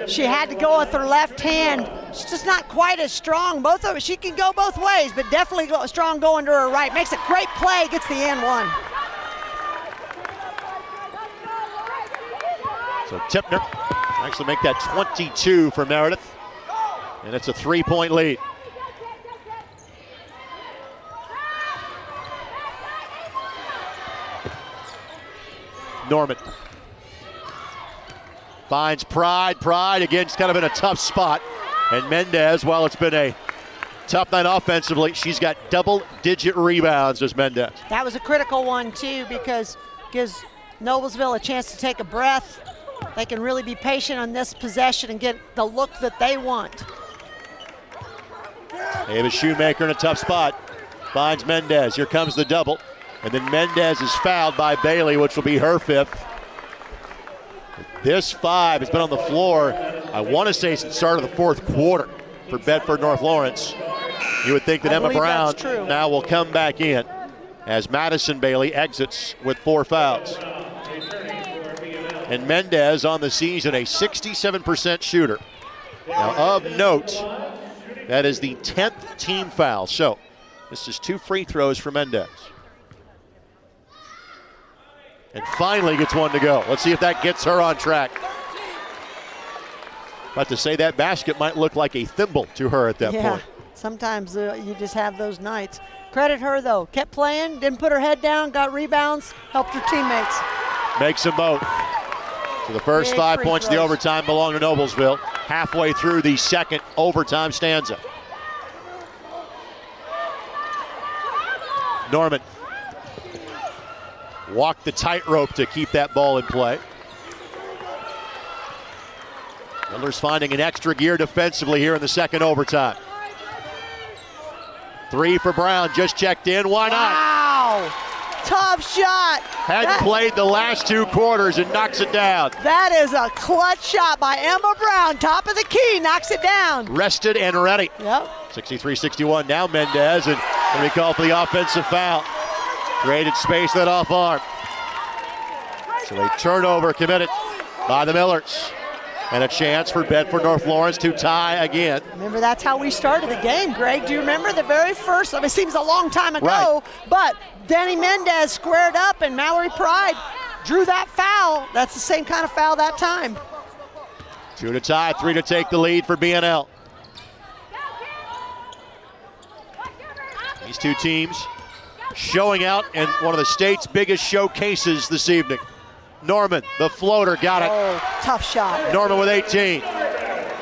She had to go with her left hand. She's just not quite as strong. Both of them, she can go both ways, but definitely strong going to her right. Makes a great play, gets the and one. So Tipner actually make that 22 for Meredith. And it's a 3-point lead. Norman finds Pride. Pride again's kind of in a tough spot. And Mendez, while it's been a tough night offensively, she's got double-digit rebounds as Mendez. That was a critical one too, because gives Noblesville a chance to take a breath. They can really be patient on this possession and get the look that they want. They have a Shoemaker in a tough spot. Finds Mendez. Here comes the double. And then Mendez is fouled by Bailey, which will be her 5th. This 5 has been on the floor, I want to say, since the start of the 4th quarter for Bedford North Lawrence. You would think that Emma Brown now will come back in as Madison Bailey exits with 4 fouls. And Mendez on the season, a 67% shooter. Now, of note, that is the 10th team foul. So this is 2 free throws for Mendez. And finally gets one to go. Let's see if that gets her on track. About to say that basket might look like a thimble to her at that point. Sometimes you just have those nights. Credit her though. Kept playing, didn't put her head down, got rebounds, helped her teammates. Makes them both. So the first 5 points of the overtime belong to Noblesville. Halfway through the second overtime stanza. Norman walked the tightrope to keep that ball in play. Miller's finding an extra gear defensively here in the second overtime. 3 for Brown, just checked in. Why not? Wow! Tough shot. Hadn't played the last 2 quarters and knocks it down. That is a clutch shot by Emma Brown. Top of the key, knocks it down. Rested and ready. Yep. 63-61 now Mendez, and we call for the offensive foul. Created space that off arm. So a turnover committed by the Millers. And a chance for Bedford North Lawrence to tie again. Remember, that's how we started the game, Greg. Do you remember the very first? I mean, it seems a long time ago, but Danny Mendez squared up and Mallory Pride drew that foul. That's the same kind of foul that time. 2 to tie, 3 to take the lead for BNL. These 2 teams showing out in one of the state's biggest showcases this evening. Norman, the floater, got it. Oh, tough shot. Norman with 18.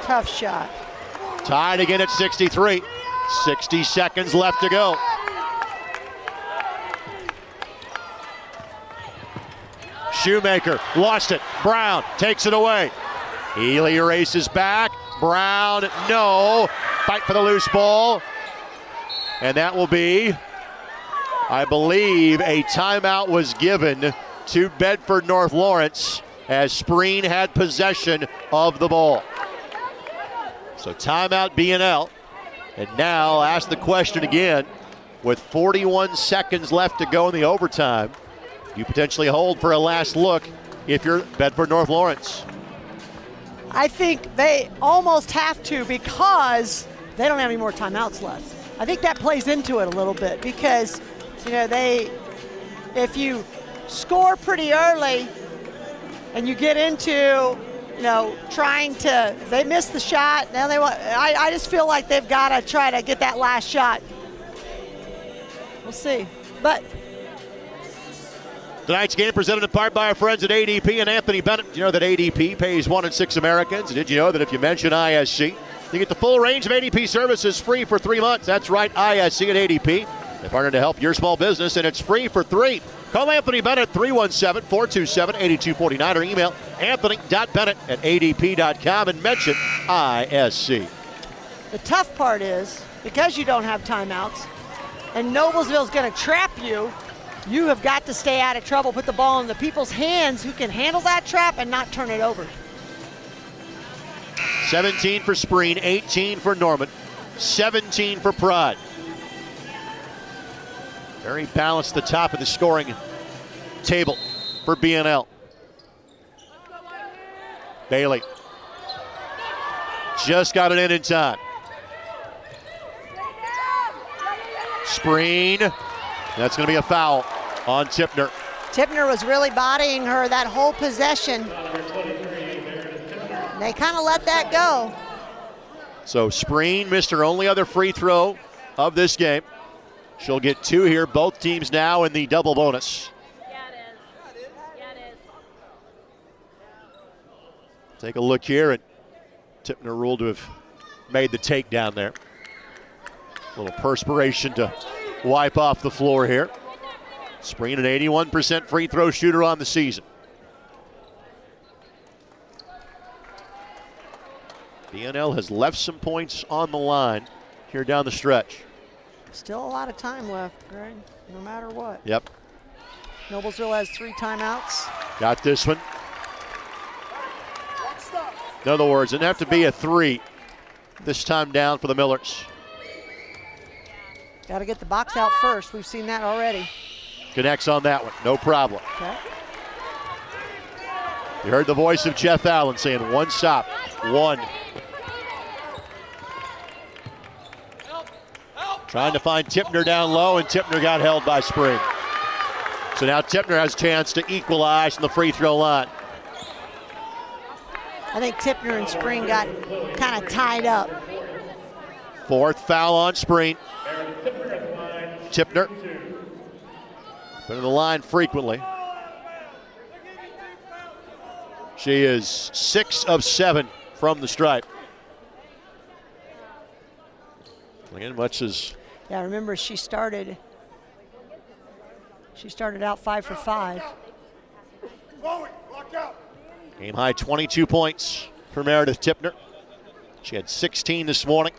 Tough shot. Tied again at 63. 60 seconds left to go. Shoemaker lost it. Brown takes it away. Ely races back. Brown, no. Fight for the loose ball. And that will be, I believe, a timeout was given to Bedford North Lawrence as Spreen had possession of the ball. So timeout BNL. And now I'll ask the question again. With 41 seconds left to go in the overtime, you potentially hold for a last look if you're Bedford North Lawrence. I think they almost have to because they don't have any more timeouts left. I think that plays into it a little bit because, if you score pretty early and you get into, they miss the shot. Now I just feel like they've got to try to get that last shot. We'll see. But tonight's game presented in part by our friends at ADP and Anthony Bennett. Did you know that ADP pays 1 in 6 Americans? Did you know that if you mention ISC, you get the full range of ADP services free for 3 months? That's right, ISC and ADP. They partnered to help your small business, and it's free for 3. Call Anthony Bennett at 317-427-8249 or email anthony.bennett@adp.com and mention ISC. the tough part is, because you don't have timeouts, and Noblesville's going to trap you, you have got to stay out of trouble, put the ball in the people's hands who can handle that trap and not turn it over. 17 for Spreen, 18 for Norman, 17 for Pride. Very balanced at the top of the scoring table for BNL. Bailey just got it in time. Spreen, that's going to be a foul on Tipner. Tipner was really bodying her that whole possession. They kind of let that go. So Spreen missed her only other free throw of this game. She'll get 2 here. Both teams now in the double bonus. Take a look here, and Tipner ruled to have made the takedown there. A little perspiration to wipe off the floor here. Spreen, an 81% free throw shooter on the season. BNL has left some points on the line here down the stretch. Still a lot of time left, Greg, no matter what. Yep. Noblesville has 3 timeouts. Got this one. In other words, it'd have to be a 3 this time down for the Millers. Got to get the box out first. We've seen that already. Connects on that one, no problem. Okay. You heard the voice of Jeff Allen saying 1 stop, 1. Trying to find Tipner down low, and Tipner got held by Spreen. So now Tipner has a chance to equalize from the free throw line. I think Tipner and Spreen got kind of tied up. 4th foul on Spreen. Tipner been to the line frequently. She is 6 of 7 from the stripe. Again, much as yeah, remember she started out 5 for 5. Game high 22 points for Meredith Tipner. She had 16 this morning.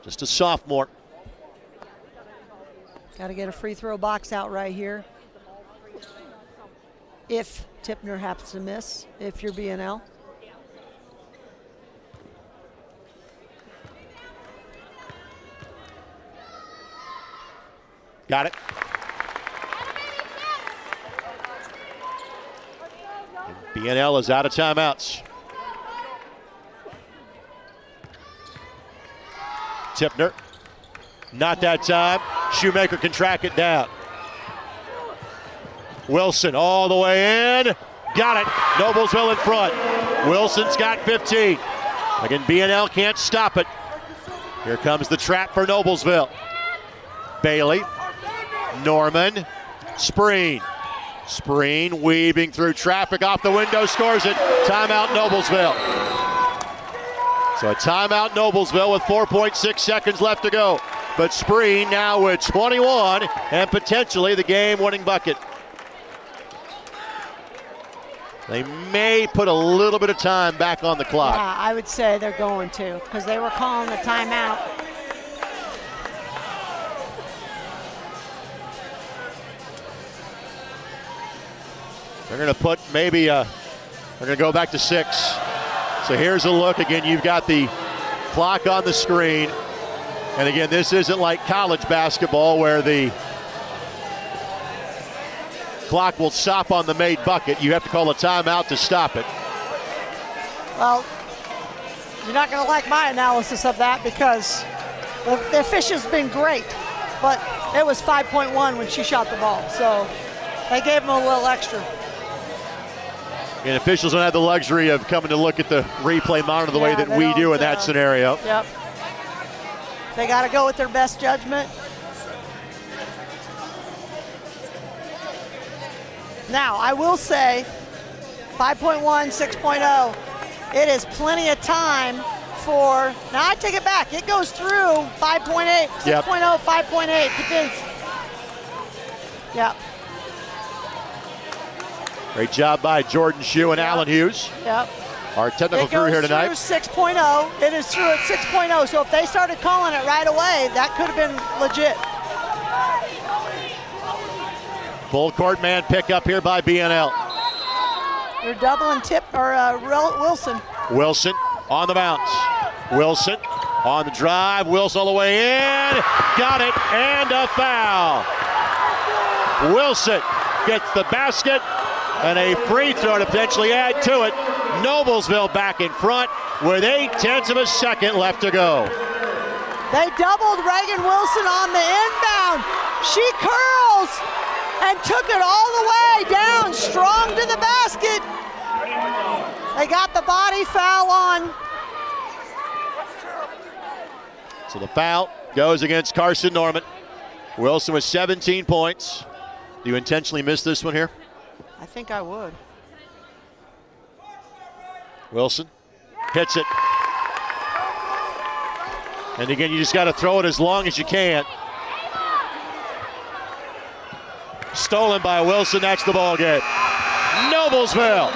Just a sophomore. Got to get a free throw box out right here. If Tipner happens to miss, if you're BNL. Got it. And BNL is out of timeouts. Tipner, not that time. Shoemaker can track it down. Wilson all the way in. Got it. Noblesville in front. Wilson's got 15. Again, BNL can't stop it. Here comes the trap for Noblesville. Bailey, Norman, Spreen. Spreen weaving through traffic off the window, scores it. Timeout Noblesville. So a timeout Noblesville with 4.6 seconds left to go. But Spreen now with 21 and potentially the game-winning bucket. They may put a little bit of time back on the clock. Yeah, I would say they're going to, because they were calling the timeout. They're going to put maybe a We're going to go back to 6. So here's a look. Again, you've got the clock on the screen. And again, this isn't like college basketball where the clock will stop on the made bucket. You have to call a timeout to stop it. Well, you're not going to like my analysis of that because the official's been great, but it was 5.1 when she shot the ball, so they gave him a little extra. And officials don't have the luxury of coming to look at the replay monitor the way that we do in that scenario. Yep. They got to go with their best judgment. Now, I will say 5.1, 6.0, it is plenty of time for, now I take it back, it goes through 5.8, 6.0, 5.8, depends. Yep. Great job by Jordan Shue and Alan Hughes. Yep. Our technical crew here tonight. It goes through 6.0. It is through at 6.0. So if they started calling it right away, that could have been legit. Full court man pickup here by BNL. They're doubling Wilson. Wilson on the bounce. Wilson on the drive. Wilson all the way in. Got it, and a foul. Wilson gets the basket and a free throw to potentially add to it. Noblesville back in front with 0.8 of a second left to go. They doubled Reagan Wilson on the inbound. She curls and took it all the way down, strong to the basket. They got the body foul on. So the foul goes against Carson Norman. Wilson with 17 points. Do you intentionally miss this one here? I think I would. Wilson hits it. And again, you just got to throw it as long as you can. Stolen by Wilson, that's the ball game. Noblesville,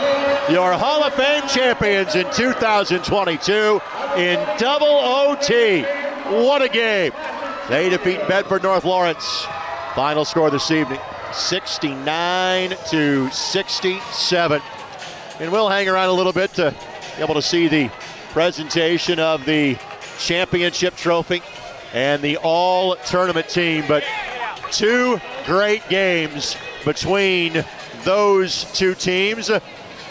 your Hall of Fame champions in 2022 in double OT. What a game. They defeat Bedford North Lawrence. Final score this evening, 69-67. And we'll hang around a little bit to be able to see the presentation of the championship trophy and the all-tournament team. But two great games between those two teams.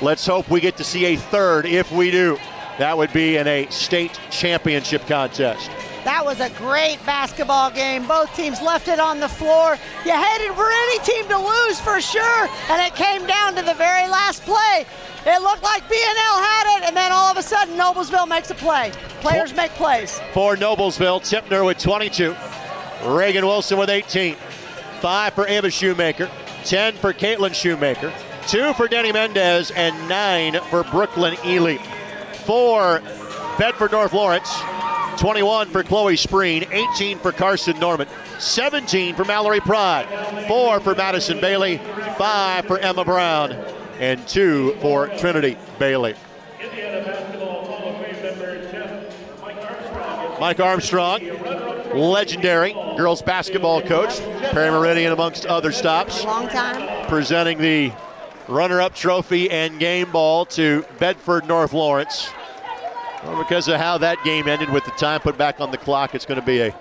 Let's hope we get to see a third. If we do, that would be in a state championship contest. That was a great basketball game. Both teams left it on the floor. You hated for any team to lose for sure, and it came down to the very last play. It looked like BNL had it, and then all of a sudden Noblesville makes a play. Players make plays. For Noblesville, Tipner with 22. Reagan Wilson with 18. 5 for Ava Shoemaker. 10 for Caitlin Shoemaker. 2 for Denny Mendez, and 9 for Brooklyn Ely. For Bedford North Lawrence, 21 for Chloe Spreen, 18 for Carson Norman, 17 for Mallory Pride, 4 for Madison Bailey, 5 for Emma Brown, and 2 for Trinity Bailey. Mike Armstrong, legendary girls basketball coach, Perry Meridian amongst other stops. Long time. Presenting the runner-up trophy and game ball to Bedford North Lawrence. Well, because of how that game ended with the time put back on the clock, it's going to be a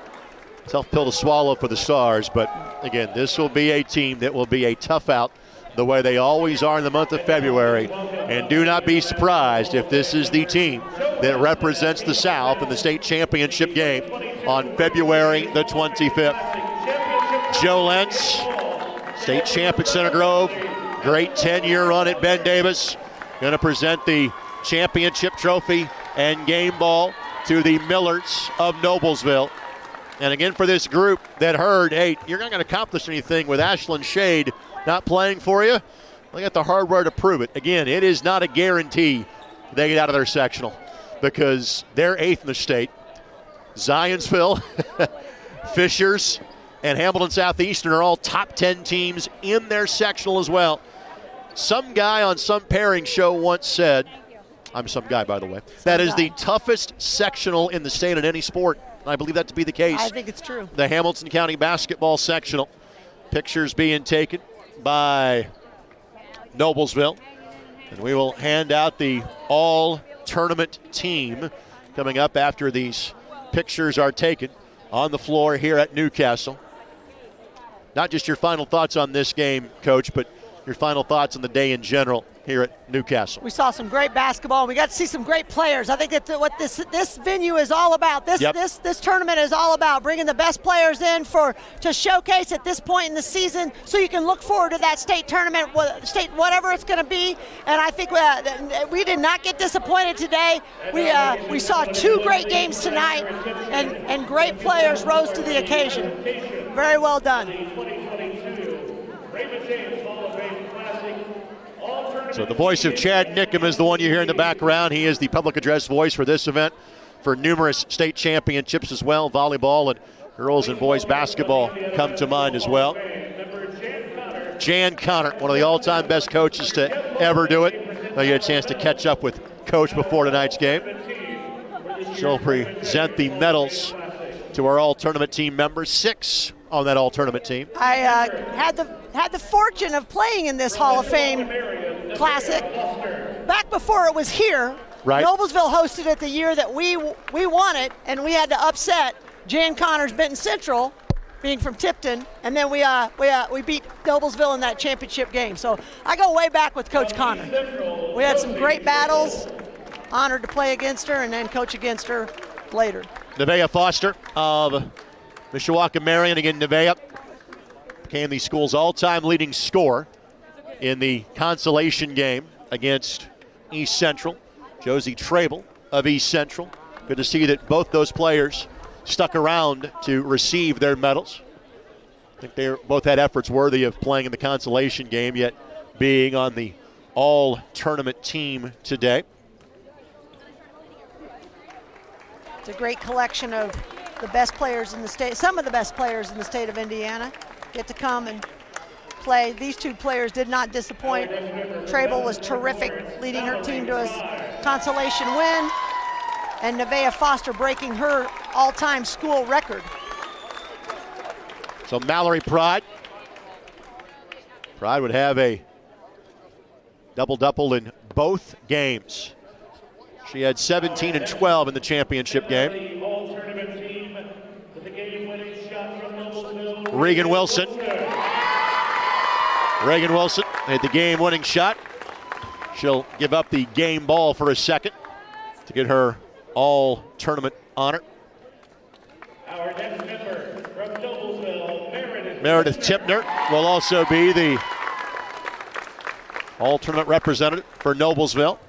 tough pill to swallow for the Stars. But again, this will be a team that will be a tough out the way they always are in the month of February. And do not be surprised if this is the team that represents the South in the state championship game on February the 25th. Joe Lentz, state champ at Center Grove, great 10-year run at Ben Davis, going to present the championship trophy and game ball to the Millers of Noblesville. And again, for this group that heard, hey, you're not going to accomplish anything with Ashlyn Shade not playing for you, they got the hardware to prove it. Again, it is not a guarantee they get out of their sectional because they're 8th in the state. Zionsville, Fishers, and Hamilton Southeastern are all top 10 teams in their sectional as well. Some guy on some pairing show once said, I'm some guy, by the way, that is the toughest sectional in the state in any sport. I believe that to be the case. I think it's true. The Hamilton County basketball sectional. Pictures being taken by Noblesville. And we will hand out the all-tournament team coming up after these pictures are taken on the floor here at Newcastle. Not just your final thoughts on this game, Coach, but your final thoughts on the day in general here at Newcastle. We saw some great basketball. We got to see some great players. I think that what this venue is all about, this tournament is all about bringing the best players in to showcase at this point in the season, so you can look forward to that state tournament, whatever it's going to be. And I think we did not get disappointed today. We saw 2 great games tonight, and great players rose to the occasion. Very well done. So the voice of Chad Nickham is the one you hear in the background. He is the public address voice for this event, for numerous state championships as well. Volleyball and girls and boys basketball come to mind as well. Jan Connor, one of the all-time best coaches to ever do it. You had a chance to catch up with Coach before tonight's game. She'll present the medals to our all-tournament team members, 6 on that all-tournament team. I had the fortune of playing in this Hall of Fame Classic back before it was here. Right. Noblesville hosted it the year that we won it, and we had to upset Jan Connor's Benton Central, being from Tipton, and then we beat Noblesville in that championship game. So I go way back with Coach Connor. We had some great battles. Honored to play against her and then coach against her later. Nevaeh Foster of Mishawaka-Marion. Again, Nevaeh became the school's all-time leading scorer in the consolation game against East Central. Josie Trable of East Central. Good to see that both those players stuck around to receive their medals. I think they both had efforts worthy of playing in the consolation game, yet being on the all-tournament team today. It's a great collection of the best players in the state, some of the best players in the state of Indiana get to come and play. These 2 players did not disappoint. Trable was terrific, leading her team to a consolation win, and Nevaeh Foster breaking her all-time school record. So Mallory Pride would have a double-double in both games. She had 17 and 12 in the championship game. Reagan Wilson hit the game-winning shot. She'll give up the game ball for a second to get her all-tournament honor. Our next member from Noblesville, Meredith Tipner will also be the all-tournament representative for Noblesville.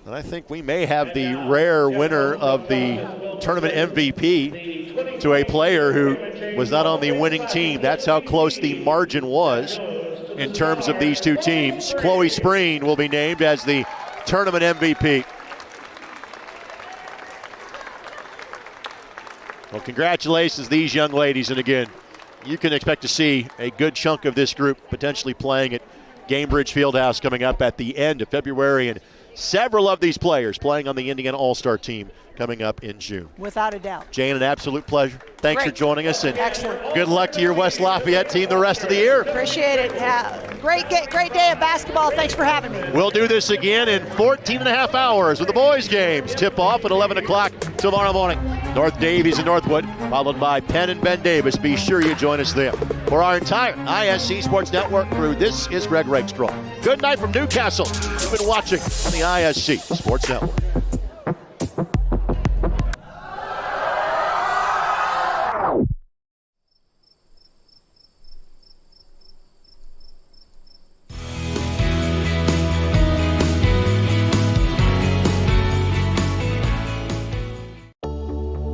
And I think we may have the rare winner of the tournament MVP to a player who was not on the winning team. That's how close the margin was in terms of these 2 teams. Chloe Spreen will be named as the tournament MVP. Well, congratulations to these young ladies. And again, you can expect to see a good chunk of this group potentially playing at Gamebridge Fieldhouse coming up at the end of February, and several of these players playing on the Indiana All-Star team coming up in June. Without a doubt. Jane, an absolute pleasure. Thanks for joining us, and excellent. Good luck to your West Lafayette team the rest of the year. Appreciate it. Great day of basketball. Thanks for having me. We'll do this again in 14 and a half hours with the boys' games. Tip off at 11 o'clock tomorrow morning. North Davies and Northwood, followed by Penn and Ben Davis. Be sure you join us there. For our entire ISC Sports Network crew, this is Greg Rakestraw. Good night from Newcastle. You've been watching on the ISC Sports Network.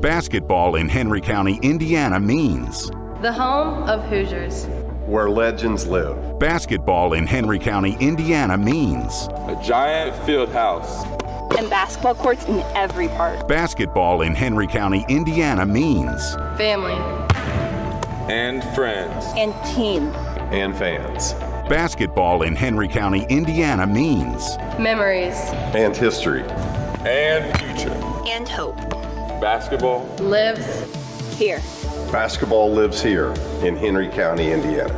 Basketball in Henry County, Indiana means The home of Hoosiers. Where legends live. Basketball in Henry County, Indiana means a giant field house. And basketball courts in every park. Basketball in Henry County, Indiana means Family. And friends. And team. And fans. Basketball in Henry County, Indiana means Memories. And history. And future. And hope. Basketball Lives here. Basketball lives here in Henry County, Indiana.